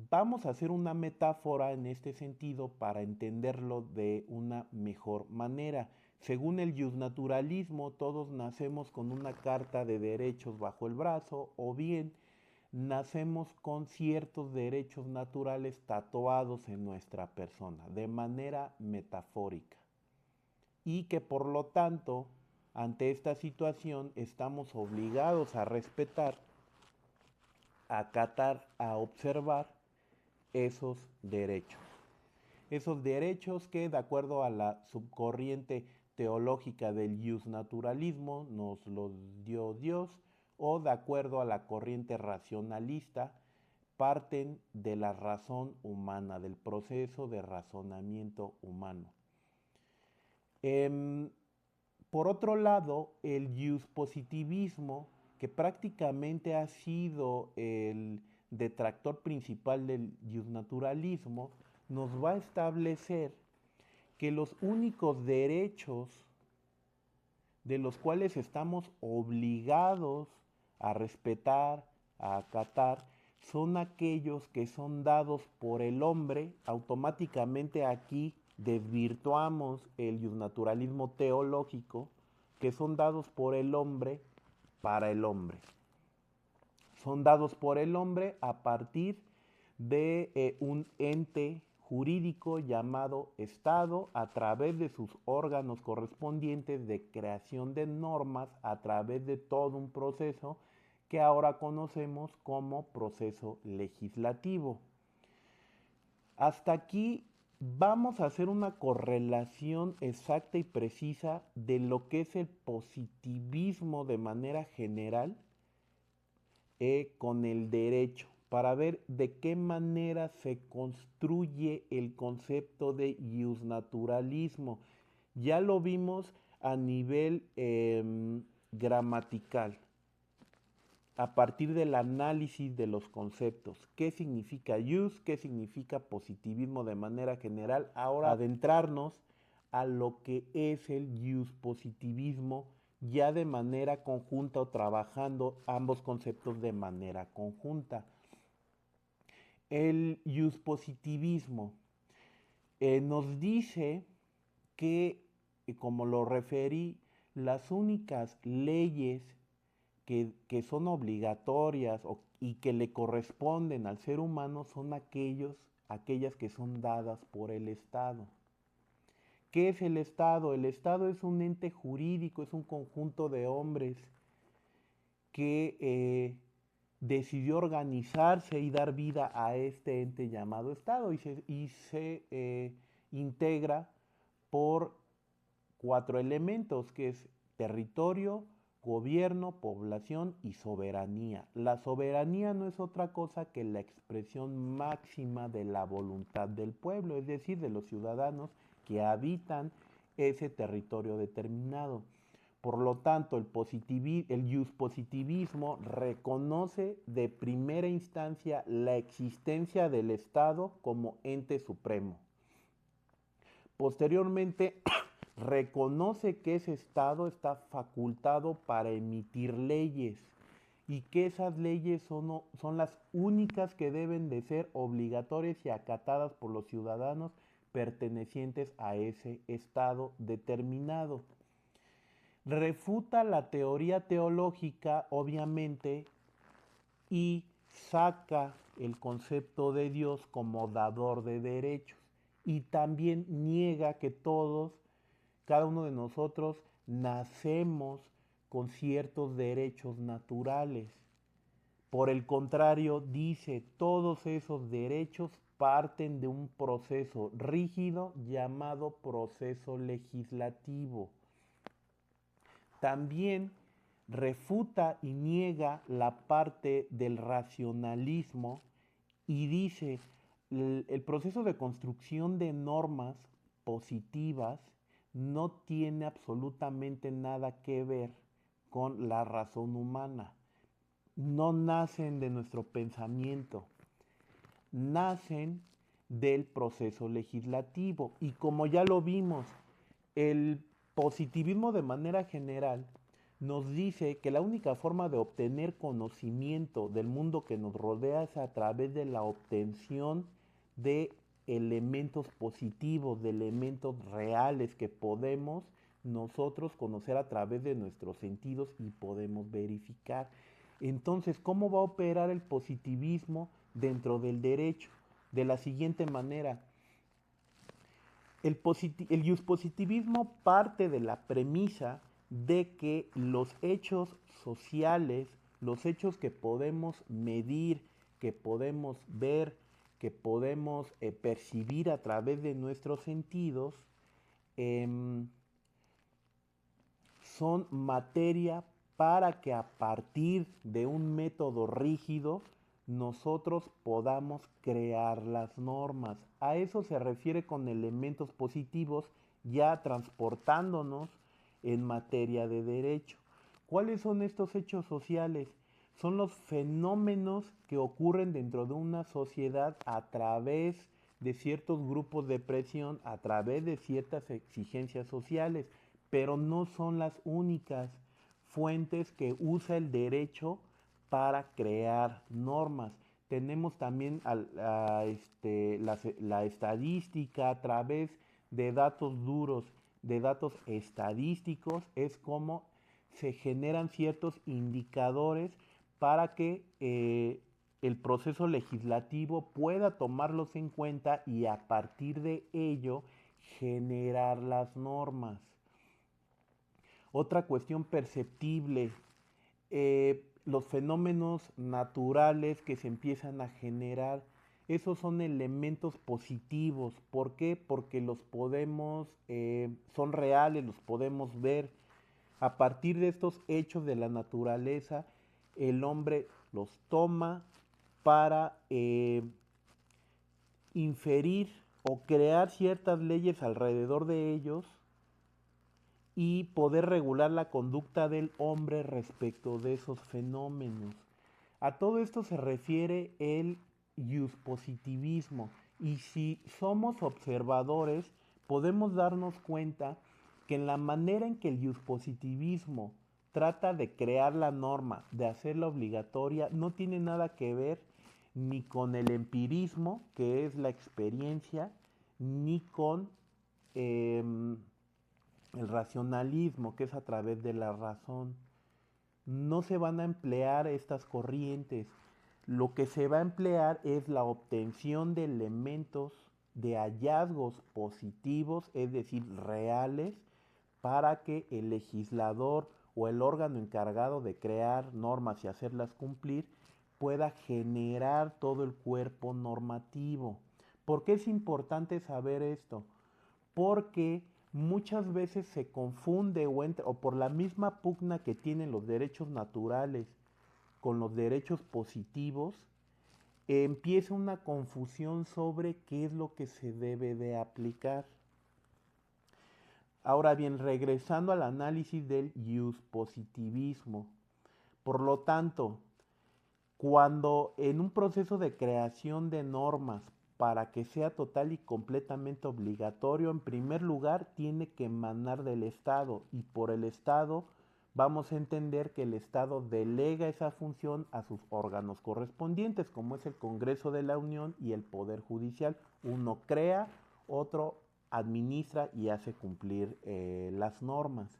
S1: Vamos a hacer una metáfora en este sentido para entenderlo de una mejor manera. Según el justnaturalismo, todos nacemos con una carta de derechos bajo el brazo, o bien nacemos con ciertos derechos naturales tatuados en nuestra persona, de manera metafórica. Y que por lo tanto, ante esta situación, estamos obligados a respetar, a acatar, a observar esos derechos. Esos derechos que, de acuerdo a la subcorriente teológica del justnaturalismo, nos los dio Dios, o de acuerdo a la corriente racionalista, parten de la razón humana, del proceso de razonamiento humano. Por otro lado, el positivismo, que prácticamente ha sido el detractor principal del justnaturalismo, nos va a establecer que los únicos derechos de los cuales estamos obligados a respetar, a acatar, son aquellos que son dados por el hombre. Automáticamente aquí desvirtuamos el justnaturalismo teológico, que son dados por el hombre para el hombre. Son dados por el hombre a partir de un ente jurídico llamado Estado, a través de sus órganos correspondientes de creación de normas, a través de todo un proceso que ahora conocemos como proceso legislativo. Hasta aquí vamos a hacer una correlación exacta y precisa de lo que es el positivismo de manera general con el derecho, para ver de qué manera se construye el concepto de justnaturalismo. Ya lo vimos a nivel gramatical, a partir del análisis de los conceptos. ¿Qué significa jus? ¿Qué significa positivismo de manera general? Ahora adentrarnos a lo que es el positivismo ya de manera conjunta, o trabajando ambos conceptos de manera conjunta. El positivismo nos dice que, como lo referí, las únicas leyes que son obligatorias y que le corresponden al ser humano son aquellas que son dadas por el Estado. ¿Qué es el Estado? El Estado es un ente jurídico, es un conjunto de hombres que decidió organizarse y dar vida a este ente llamado Estado, y se integra por 4 elementos, que es territorio, gobierno, población y soberanía. La soberanía no es otra cosa que la expresión máxima de la voluntad del pueblo, es decir, de los ciudadanos que habitan ese territorio determinado. Por lo tanto, el positivismo reconoce de primera instancia la existencia del Estado como ente supremo. Posteriormente, reconoce que ese Estado está facultado para emitir leyes, y que esas leyes son las únicas que deben de ser obligatorias y acatadas por los ciudadanos pertenecientes a ese Estado determinado. Refuta la teoría teológica, obviamente, y saca el concepto de Dios como dador de derechos, y también niega que cada uno de nosotros, nacemos con ciertos derechos naturales. Por el contrario, dice, todos esos derechos parten de un proceso rígido llamado proceso legislativo. También refuta y niega la parte del racionalismo y dice, el proceso de construcción de normas positivas no tiene absolutamente nada que ver con la razón humana. No nacen de nuestro pensamiento, nacen del proceso legislativo. Y como ya lo vimos, el positivismo de manera general nos dice que la única forma de obtener conocimiento del mundo que nos rodea es a través de la obtención de elementos positivos, de elementos reales que podemos nosotros conocer a través de nuestros sentidos y podemos verificar. Entonces, ¿cómo va a operar el positivismo dentro del derecho? De la siguiente manera: el positivismo parte de la premisa de que los hechos sociales, los hechos que podemos medir, que podemos ver, que podemos percibir a través de nuestros sentidos em, son materia para que a partir de un método rígido nosotros podamos crear las normas. A eso se refiere con elementos positivos, ya transportándonos en materia de derecho. ¿Cuáles son estos hechos sociales? Son los fenómenos que ocurren dentro de una sociedad a través de ciertos grupos de presión, a través de ciertas exigencias sociales, pero no son las únicas fuentes que usa el derecho para crear normas. Tenemos también la estadística a través de datos duros, de datos estadísticos, es como se generan ciertos indicadores para que el proceso legislativo pueda tomarlos en cuenta y a partir de ello generar las normas. Otra cuestión perceptible, los fenómenos naturales que se empiezan a generar, esos son elementos positivos. ¿Por qué? Porque los podemos, son reales, los podemos ver. A partir de estos hechos de la naturaleza, el hombre los toma para inferir o crear ciertas leyes alrededor de ellos y poder regular la conducta del hombre respecto de esos fenómenos. A todo esto se refiere el positivismo y si somos observadores podemos darnos cuenta que en la manera en que el positivismo trata de crear la norma, de hacerla obligatoria, no tiene nada que ver ni con el empirismo, que es la experiencia, ni con el racionalismo, que es a través de la razón. No se van a emplear estas corrientes. Lo que se va a emplear es la obtención de elementos, de hallazgos positivos, es decir, reales, para que el legislador o el órgano encargado de crear normas y hacerlas cumplir pueda generar todo el cuerpo normativo. ¿Por qué es importante saber esto? Porque muchas veces se confunde o por la misma pugna que tienen los derechos naturales con los derechos positivos, empieza una confusión sobre qué es lo que se debe de aplicar. Ahora bien, regresando al análisis del positivismo, por lo tanto, cuando en un proceso de creación de normas para que sea total y completamente obligatorio, en primer lugar tiene que emanar del Estado y por el Estado vamos a entender que el Estado delega esa función a sus órganos correspondientes, como es el Congreso de la Unión y el Poder Judicial. Uno crea, otro administra y hace cumplir las normas.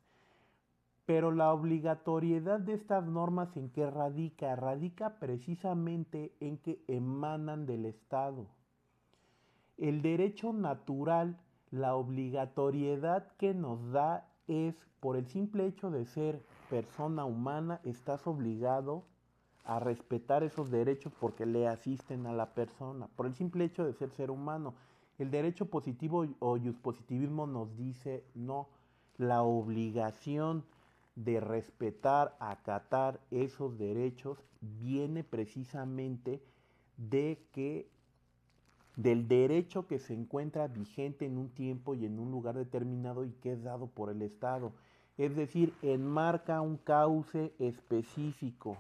S1: Pero la obligatoriedad de estas normas, ¿en qué radica? Radica precisamente en que emanan del Estado. El derecho natural, la obligatoriedad que nos da es, por el simple hecho de ser persona humana, estás obligado a respetar esos derechos porque le asisten a la persona, por el simple hecho de ser humano. El derecho positivo o positivismo nos dice no, la obligación de respetar, acatar esos derechos viene precisamente de que del derecho que se encuentra vigente en un tiempo y en un lugar determinado y que es dado por el Estado. Es decir, enmarca un cauce específico,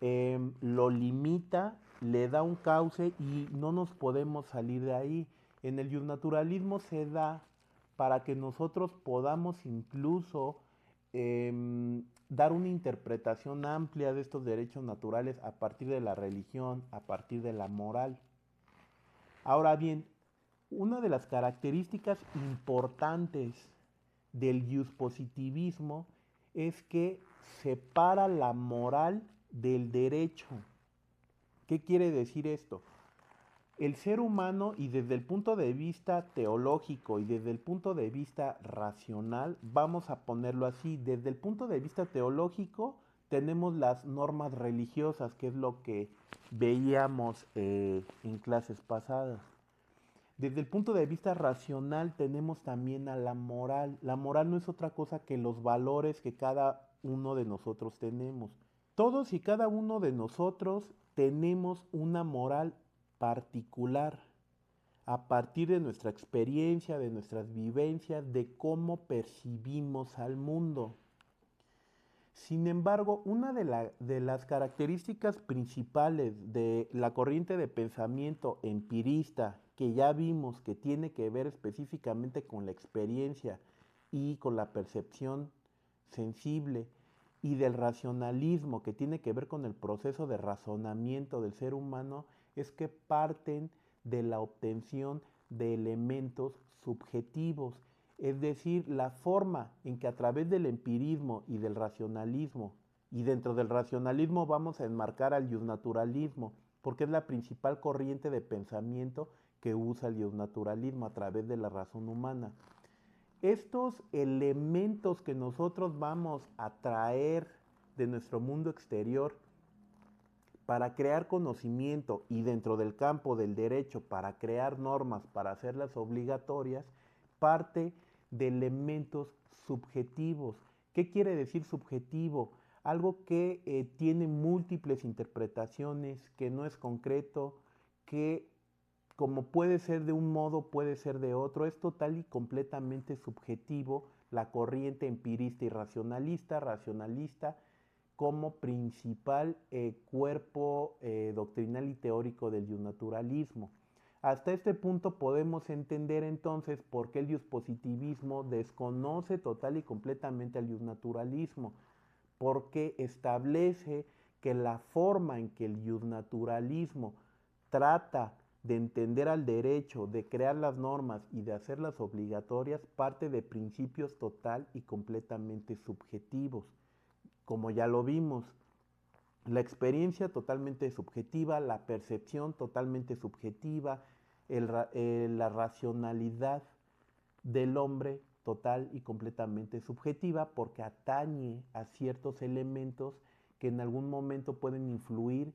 S1: lo limita, le da un cauce y no nos podemos salir de ahí. En el naturalismo se da para que nosotros podamos incluso dar una interpretación amplia de estos derechos naturales a partir de la religión, a partir de la moral. Ahora bien, una de las características importantes del positivismo es que separa la moral del derecho. ¿Qué quiere decir esto? El ser humano, y desde el punto de vista teológico y desde el punto de vista racional, vamos a ponerlo así, desde el punto de vista teológico tenemos las normas religiosas, que es lo que veíamos en clases pasadas. Desde el punto de vista racional tenemos también a la moral. La moral no es otra cosa que los valores que cada uno de nosotros tenemos. Todos y cada uno de nosotros tenemos una moral particular a partir de nuestra experiencia, de nuestras vivencias, de cómo percibimos al mundo. Sin embargo, una de las características principales de la corriente de pensamiento empirista, que ya vimos que tiene que ver específicamente con la experiencia y con la percepción sensible, y del racionalismo, que tiene que ver con el proceso de razonamiento del ser humano, es que parten de la obtención de elementos subjetivos, es decir, la forma en que a través del empirismo y del racionalismo, y dentro del racionalismo vamos a enmarcar al justnaturalismo, porque es la principal corriente de pensamiento que usa el justnaturalismo a través de la razón humana. Estos elementos que nosotros vamos a traer de nuestro mundo exterior para crear conocimiento y dentro del campo del derecho para crear normas, para hacerlas obligatorias, parte de elementos subjetivos. ¿Qué quiere decir subjetivo? Algo que tiene múltiples interpretaciones, que no es concreto, que como puede ser de un modo, puede ser de otro, es total y completamente subjetivo la corriente empirista y racionalista como principal cuerpo doctrinal y teórico del justnaturalismo. Hasta este punto podemos entender entonces por qué el positivismo desconoce total y completamente al justnaturalismo, porque establece que la forma en que el justnaturalismo trata de entender al derecho, de crear las normas y de hacerlas obligatorias, parte de principios total y completamente subjetivos. Como ya lo vimos, la experiencia totalmente subjetiva, la percepción totalmente subjetiva, la racionalidad del hombre total y completamente subjetiva, porque atañe a ciertos elementos que en algún momento pueden influir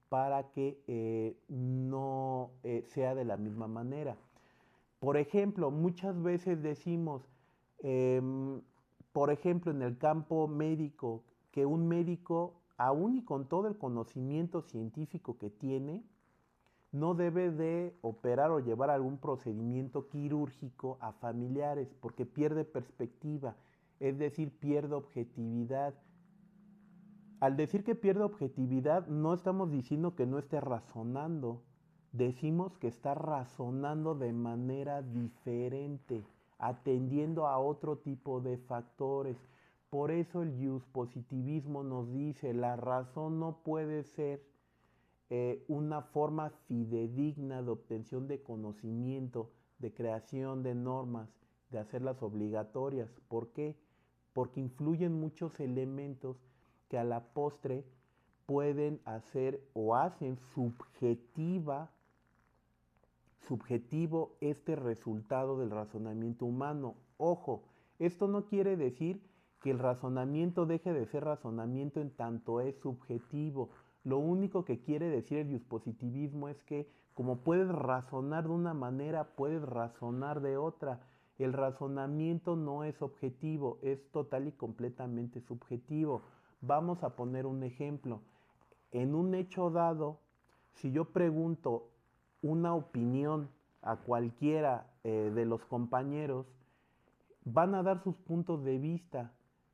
S1: para que no sea de la misma manera. Por ejemplo, muchas veces decimos, eh, por ejemplo, en el campo médico, que un médico, aún y con todo el conocimiento científico que tiene, no debe de operar o llevar algún procedimiento quirúrgico a familiares porque pierde perspectiva, es decir, pierde objetividad. Al decir que pierde objetividad, no estamos diciendo que no esté razonando, decimos que está razonando de manera diferente, atendiendo a otro tipo de factores. Por eso el positivismo nos dice, la razón no puede ser una forma fidedigna de obtención de conocimiento, de creación de normas, de hacerlas obligatorias. ¿Por qué? Porque influyen muchos elementos que a la postre pueden hacer o hacen subjetivo este resultado del razonamiento humano. Ojo, esto no quiere decir que el razonamiento deje de ser razonamiento en tanto es subjetivo. Lo único que quiere decir el positivismo es que como puedes razonar de una manera, puedes razonar de otra. El razonamiento no es objetivo, es total y completamente subjetivo. Vamos a poner un ejemplo. En un hecho dado, si yo pregunto una opinión a cualquiera de los compañeros, van a dar sus puntos de vista.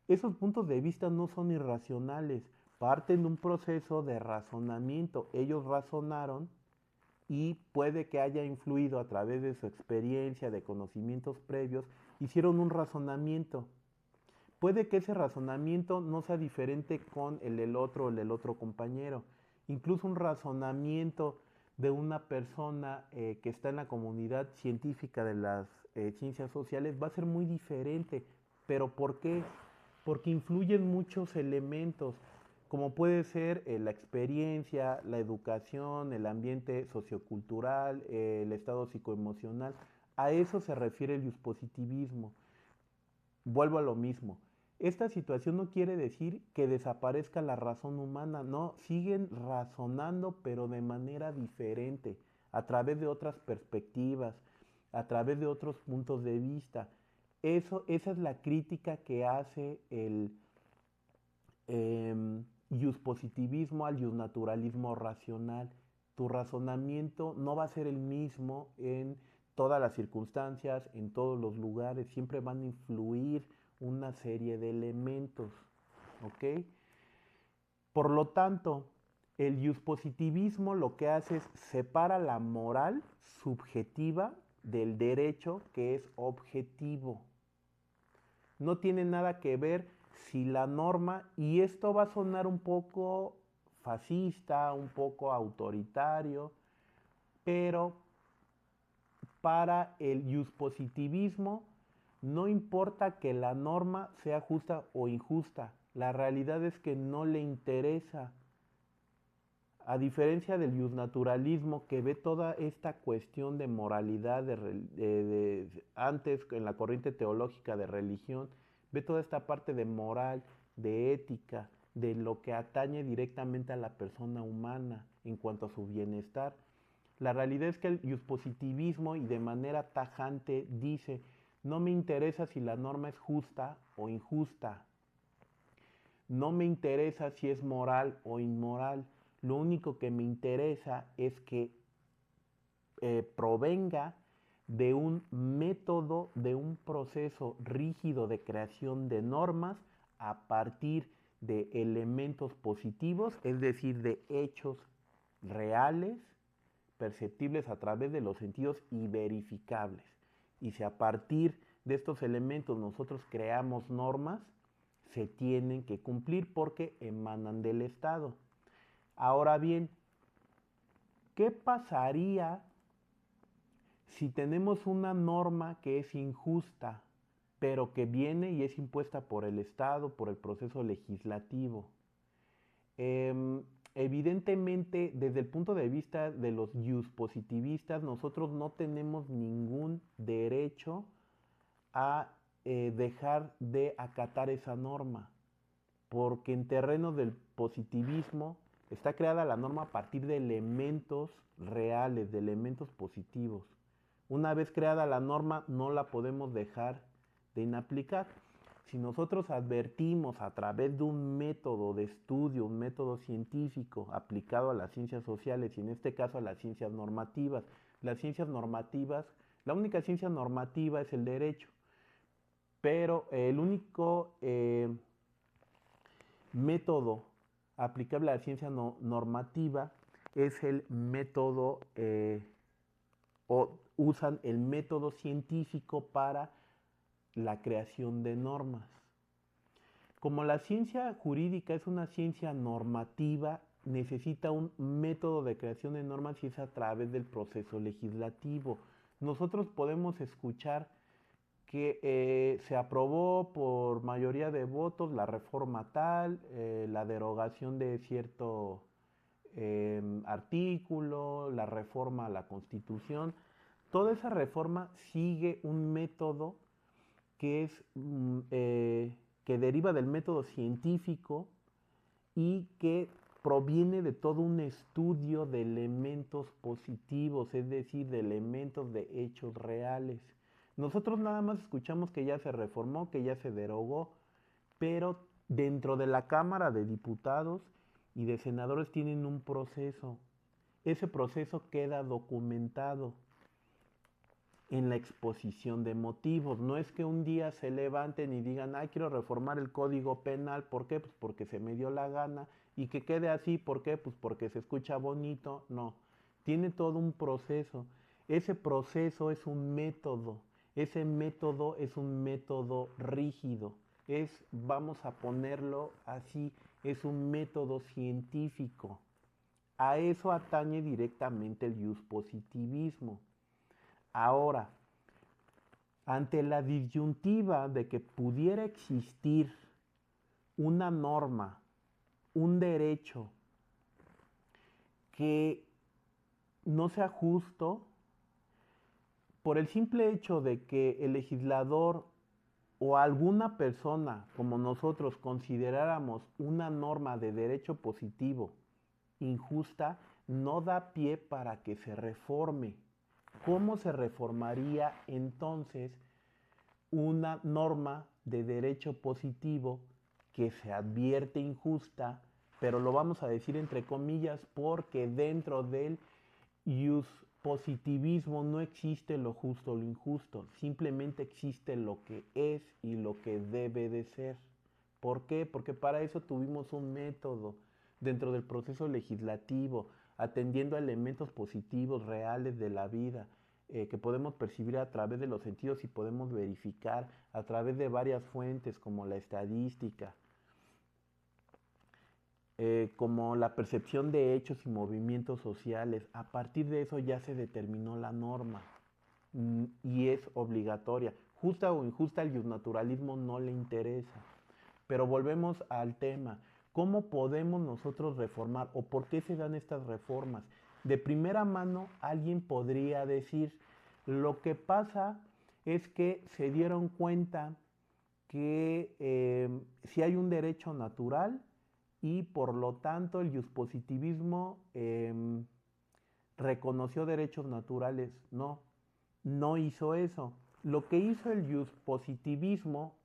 S1: Esos puntos de vista no son irracionales, parten de un proceso de razonamiento. Ellos razonaron y puede que haya influido a través de su experiencia, de conocimientos previos, hicieron un razonamiento. Puede que ese razonamiento no sea diferente con el del otro compañero. Incluso un razonamiento de una persona que está en la comunidad científica de las ciencias sociales va a ser muy diferente. ¿Pero por qué? Porque influyen muchos elementos, como puede ser la experiencia, la educación, el ambiente sociocultural, el estado psicoemocional. A eso se refiere el positivismo. Vuelvo a lo mismo. Esta situación no quiere decir que desaparezca la razón humana, no, siguen razonando pero de manera diferente, a través de otras perspectivas, a través de otros puntos de vista. Esa es la crítica que hace el positivismo al naturalismo racional. Tu razonamiento no va a ser el mismo en todas las circunstancias, en todos los lugares, siempre van a influir una serie de elementos, ¿ok? Por lo tanto, el positivismo lo que hace es separa la moral subjetiva del derecho que es objetivo. No tiene nada que ver si la norma, y esto va a sonar un poco fascista, un poco autoritario, pero para el positivismo no importa que la norma sea justa o injusta, la realidad es que no le interesa. A diferencia del naturalismo que ve toda esta cuestión de moralidad, antes en la corriente teológica de religión, ve toda esta parte de moral, de ética, de lo que atañe directamente a la persona humana en cuanto a su bienestar. La realidad es que el positivismo y de manera tajante dice, no me interesa si la norma es justa o injusta, no me interesa si es moral o inmoral, lo único que me interesa es que provenga de un método, de un proceso rígido de creación de normas a partir de elementos positivos, es decir, de hechos reales, perceptibles a través de los sentidos y verificables. Y si a partir de estos elementos nosotros creamos normas, se tienen que cumplir porque emanan del Estado. Ahora bien, ¿qué pasaría si tenemos una norma que es injusta, pero que viene y es impuesta por el Estado, por el proceso legislativo? Eh, Evidentemente, desde el punto de vista de los positivistas, nosotros no tenemos ningún derecho a dejar de acatar esa norma, porque en terrenos del positivismo está creada la norma a partir de elementos reales, de elementos positivos. Una vez creada la norma, no la podemos dejar de inaplicar. Si nosotros advertimos a través de un método de estudio, un método científico aplicado a las ciencias sociales y en este caso a las ciencias normativas, la única ciencia normativa es el derecho, pero el único método aplicable a la ciencia normativa es el método o usan el método científico para la creación de normas. Como la ciencia jurídica es una ciencia normativa, necesita un método de creación de normas y es a través del proceso legislativo. Nosotros podemos escuchar que se aprobó por mayoría de votos la reforma tal, la derogación de cierto artículo, la reforma a la Constitución. Toda esa reforma sigue un método que es que deriva del método científico y que proviene de todo un estudio de elementos positivos, es decir, de elementos de hechos reales. Nosotros nada más escuchamos que ya se reformó, que ya se derogó, pero dentro de la Cámara de Diputados y de Senadores tienen un proceso. Ese proceso queda documentado en la exposición de motivos. No es que un día se levanten y digan, ay, quiero reformar el Código Penal. ¿Por qué? Pues porque se me dio la gana. Y que quede así, ¿por qué? Pues porque se escucha bonito. No, tiene todo un proceso. Ese proceso es un método. Ese método es un método rígido. Vamos a ponerlo así, es un método científico. A eso atañe directamente el positivismo. Ahora, ante la disyuntiva de que pudiera existir una norma, un derecho que no sea justo, por el simple hecho de que el legislador o alguna persona como nosotros consideráramos una norma de derecho positivo injusta, no da pie para que se reforme. ¿Cómo se reformaría entonces una norma de derecho positivo que se advierte injusta, pero lo vamos a decir entre comillas porque dentro del positivismo no existe lo justo o lo injusto, simplemente existe lo que es y lo que debe de ser? ¿Por qué? Porque para eso tuvimos un método dentro del proceso legislativo, atendiendo a elementos positivos reales de la vida, que podemos percibir a través de los sentidos y podemos verificar a través de varias fuentes como la estadística, como la percepción de hechos y movimientos sociales. A partir de eso ya se determinó la norma y es obligatoria. Justa o injusta, el naturalismo no le interesa. Pero volvemos al tema. ¿Cómo podemos nosotros reformar o por qué se dan estas reformas? De primera mano, alguien podría decir, lo que pasa es que se dieron cuenta que si hay un derecho natural y por lo tanto el positivismo reconoció derechos naturales. No, no hizo eso. Lo que hizo el positivismo,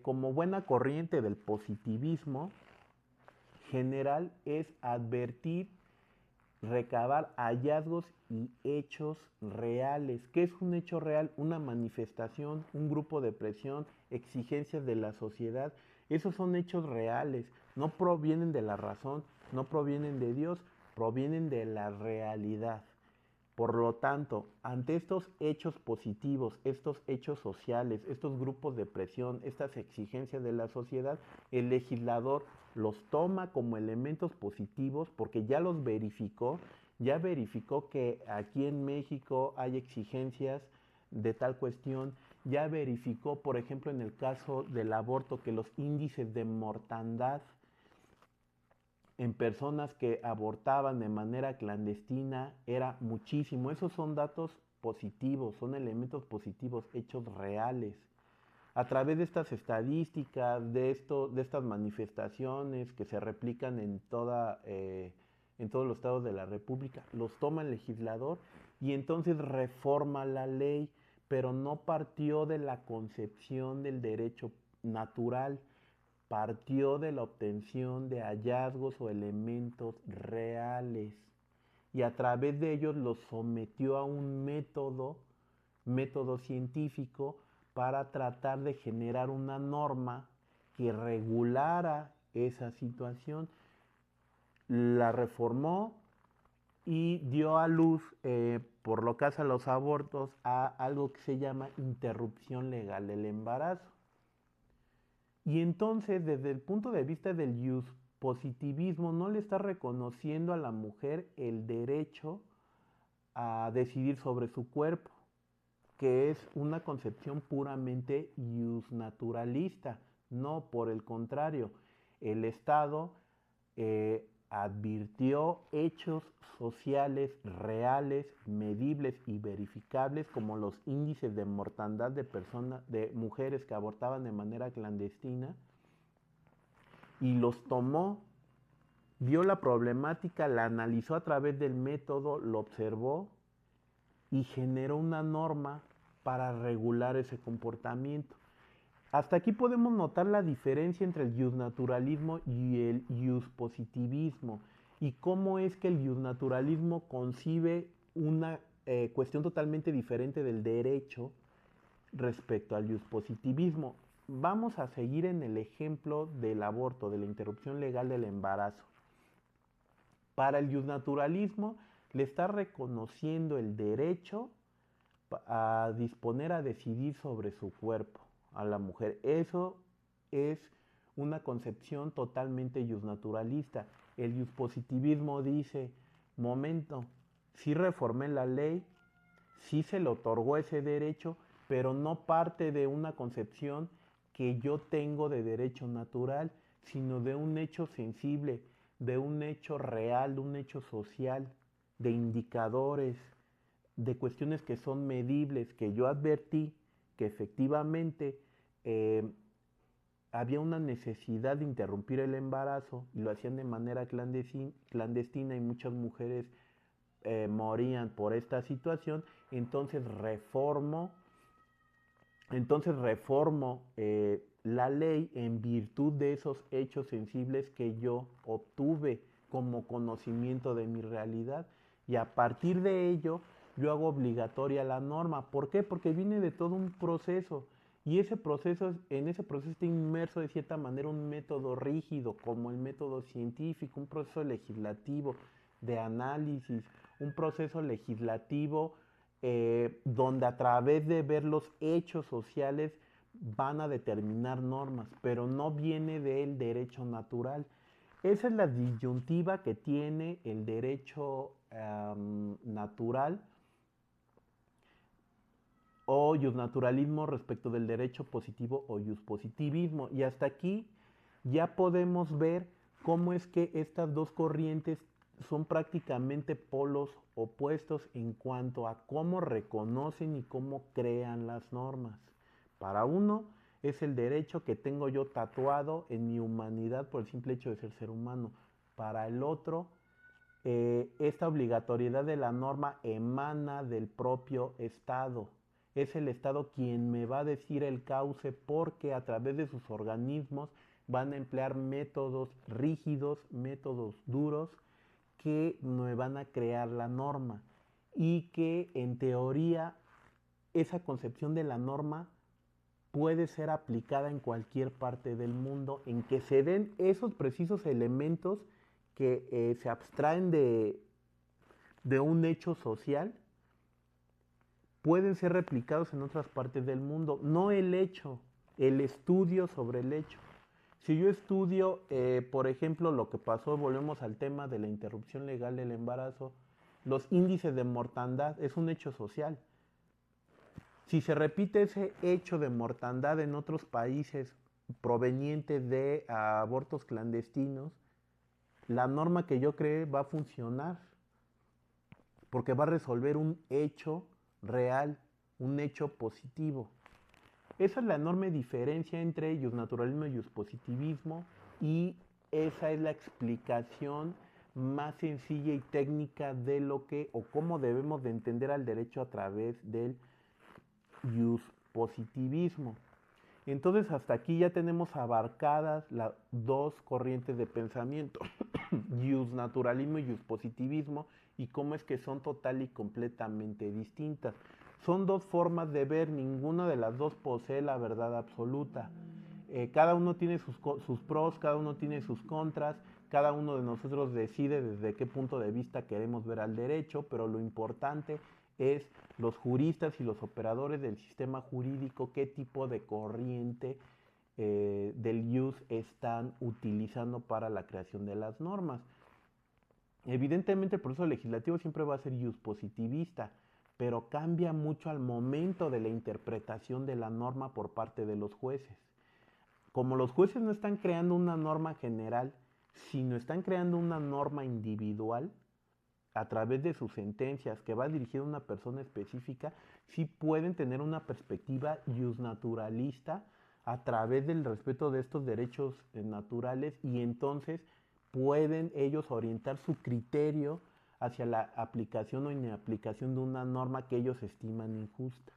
S1: como buena corriente del positivismo general, es advertir, recabar hallazgos y hechos reales. ¿Qué es un hecho real? Una manifestación, un grupo de presión, exigencias de la sociedad. Esos son hechos reales, no provienen de la razón, no provienen de Dios, provienen de la realidad. Por lo tanto, ante estos hechos positivos, estos hechos sociales, estos grupos de presión, estas exigencias de la sociedad, el legislador los toma como elementos positivos porque ya verificó que aquí en México hay exigencias de tal cuestión, ya verificó, por ejemplo, en el caso del aborto, que los índices de mortandad en personas que abortaban de manera clandestina era muchísimo. Esos son datos positivos, son elementos positivos, hechos reales. A través de estas estadísticas, de estas manifestaciones que se replican en todos los estados de la República, los toma el legislador y entonces reforma la ley, pero no partió de la concepción del derecho natural, partió de la obtención de hallazgos o elementos reales y a través de ellos los sometió a un método científico para tratar de generar una norma que regulara esa situación. La reformó y dio a luz, por lo que hace a los abortos, a algo que se llama interrupción legal del embarazo. Y entonces, desde el punto de vista del positivismo, no le está reconociendo a la mujer el derecho a decidir sobre su cuerpo, que es una concepción puramente naturalista. No, por el contrario, el Estado advirtió hechos sociales reales, medibles y verificables, como los índices de mortandad de mujeres que abortaban de manera clandestina, y los tomó, vio la problemática, la analizó a través del método, lo observó y generó una norma para regular ese comportamiento. Hasta aquí podemos notar la diferencia entre el naturalismo y el positivismo y cómo es que el naturalismo concibe una cuestión totalmente diferente del derecho respecto al positivismo. Vamos a seguir en el ejemplo del aborto, de la interrupción legal del embarazo. Para el naturalismo le está reconociendo el derecho a disponer, a decidir sobre su cuerpo a la mujer. Eso es una concepción totalmente naturalista. El positivismo dice, momento, sí reformé la ley, sí se le otorgó ese derecho, pero no parte de una concepción que yo tengo de derecho natural, sino de un hecho sensible, de un hecho real, de un hecho social, de indicadores, de cuestiones que son medibles, que yo advertí, que efectivamente eh, había una necesidad de interrumpir el embarazo y lo hacían de manera clandestina y muchas mujeres morían por esta situación, entonces reformo la ley en virtud de esos hechos sensibles que yo obtuve como conocimiento de mi realidad y a partir de ello yo hago obligatoria la norma. ¿Por qué? Porque viene de todo un proceso y en ese proceso está inmerso de cierta manera un método rígido como el método científico, un proceso legislativo de análisis, un proceso legislativo donde a través de ver los hechos sociales van a determinar normas, pero no viene del derecho natural. Esa es la disyuntiva que tiene el derecho natural o justnaturalismo respecto del derecho positivo o justpositivismo. Y hasta aquí ya podemos ver cómo es que estas dos corrientes son prácticamente polos opuestos en cuanto a cómo reconocen y cómo crean las normas. Para uno es el derecho que tengo yo tatuado en mi humanidad por el simple hecho de ser humano. Para el otro, esta obligatoriedad de la norma emana del propio Estado. Es el Estado quien me va a decir el cauce porque a través de sus organismos van a emplear métodos rígidos, métodos duros que me van a crear la norma y que en teoría esa concepción de la norma puede ser aplicada en cualquier parte del mundo en que se den esos precisos elementos que se abstraen de un hecho social pueden ser replicados en otras partes del mundo, no el hecho, el estudio sobre el hecho. Si yo estudio, por ejemplo, lo que pasó, volvemos al tema de la interrupción legal del embarazo, los índices de mortandad es un hecho social. Si se repite ese hecho de mortandad en otros países provenientes de abortos clandestinos, la norma que yo creé va a funcionar porque va a resolver un hecho real, un hecho positivo. Esa es la enorme diferencia entre justnaturalismo y justpositivismo y esa es la explicación más sencilla y técnica de lo que o cómo debemos de entender al derecho a través del positivismo. Entonces hasta aquí ya tenemos abarcadas las dos corrientes de pensamiento, naturalismo y positivismo, y cómo es que son total y completamente distintas. Son dos formas de ver, ninguna de las dos posee la verdad absoluta. Cada uno tiene sus pros, cada uno tiene sus contras, cada uno de nosotros decide desde qué punto de vista queremos ver al derecho, pero lo importante es los juristas y los operadores del sistema jurídico, qué tipo de corriente del use están utilizando para la creación de las normas. Evidentemente el proceso legislativo siempre va a ser use positivista, pero cambia mucho al momento de la interpretación de la norma por parte de los jueces. Como los jueces no están creando una norma general, sino están creando una norma individual, a través de sus sentencias que va dirigida a una persona específica, sí pueden tener una perspectiva justnaturalista a través del respeto de estos derechos naturales y entonces pueden ellos orientar su criterio hacia la aplicación o inaplicación de una norma que ellos estiman injusta.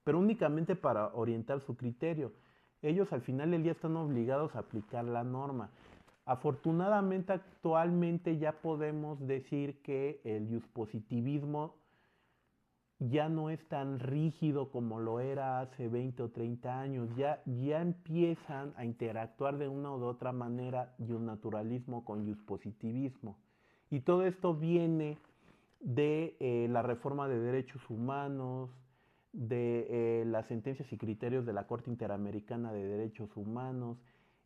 S1: Pero únicamente para orientar su criterio. Ellos al final del día están obligados a aplicar la norma. Afortunadamente actualmente ya podemos decir que el positivismo ya no es tan rígido como lo era hace 20 o 30 años, ya empiezan a interactuar de una u otra manera naturalismo con positivismo. Y todo esto viene de la reforma de derechos humanos, de las sentencias y criterios de la Corte Interamericana de Derechos Humanos.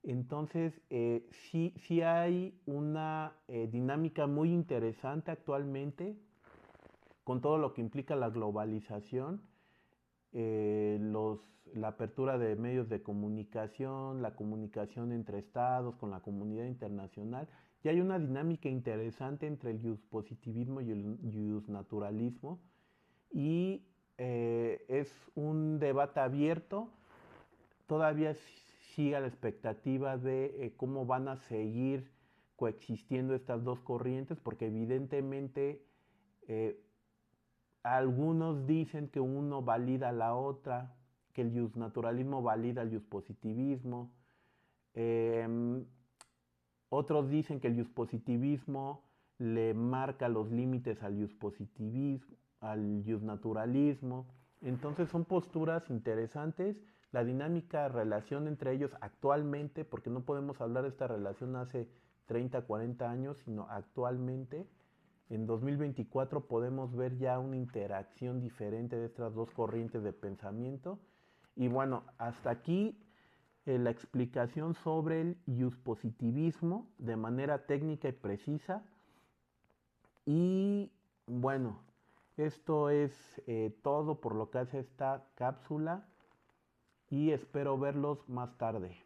S1: Entonces, sí hay una dinámica muy interesante actualmente con todo lo que implica la globalización, la apertura de medios de comunicación, la comunicación entre estados, con la comunidad internacional, y hay una dinámica interesante entre el positivismo y el justnaturalismo, y es un debate abierto. Todavía sigue la expectativa de cómo van a seguir coexistiendo estas dos corrientes, porque evidentemente eh, algunos dicen que uno valida a la otra, que el justnaturalismo valida al justpositivismo. Eh, Otros dicen que el justpositivismo le marca los límites al justpositivismo, al justnaturalismo. Entonces son posturas interesantes. La dinámica relación entre ellos actualmente, porque no podemos hablar de esta relación hace 30, 40 años, sino actualmente, en 2024 podemos ver ya una interacción diferente de estas dos corrientes de pensamiento. Y bueno, hasta aquí la explicación sobre el positivismo de manera técnica y precisa. Y bueno, esto es todo por lo que hace esta cápsula y espero verlos más tarde.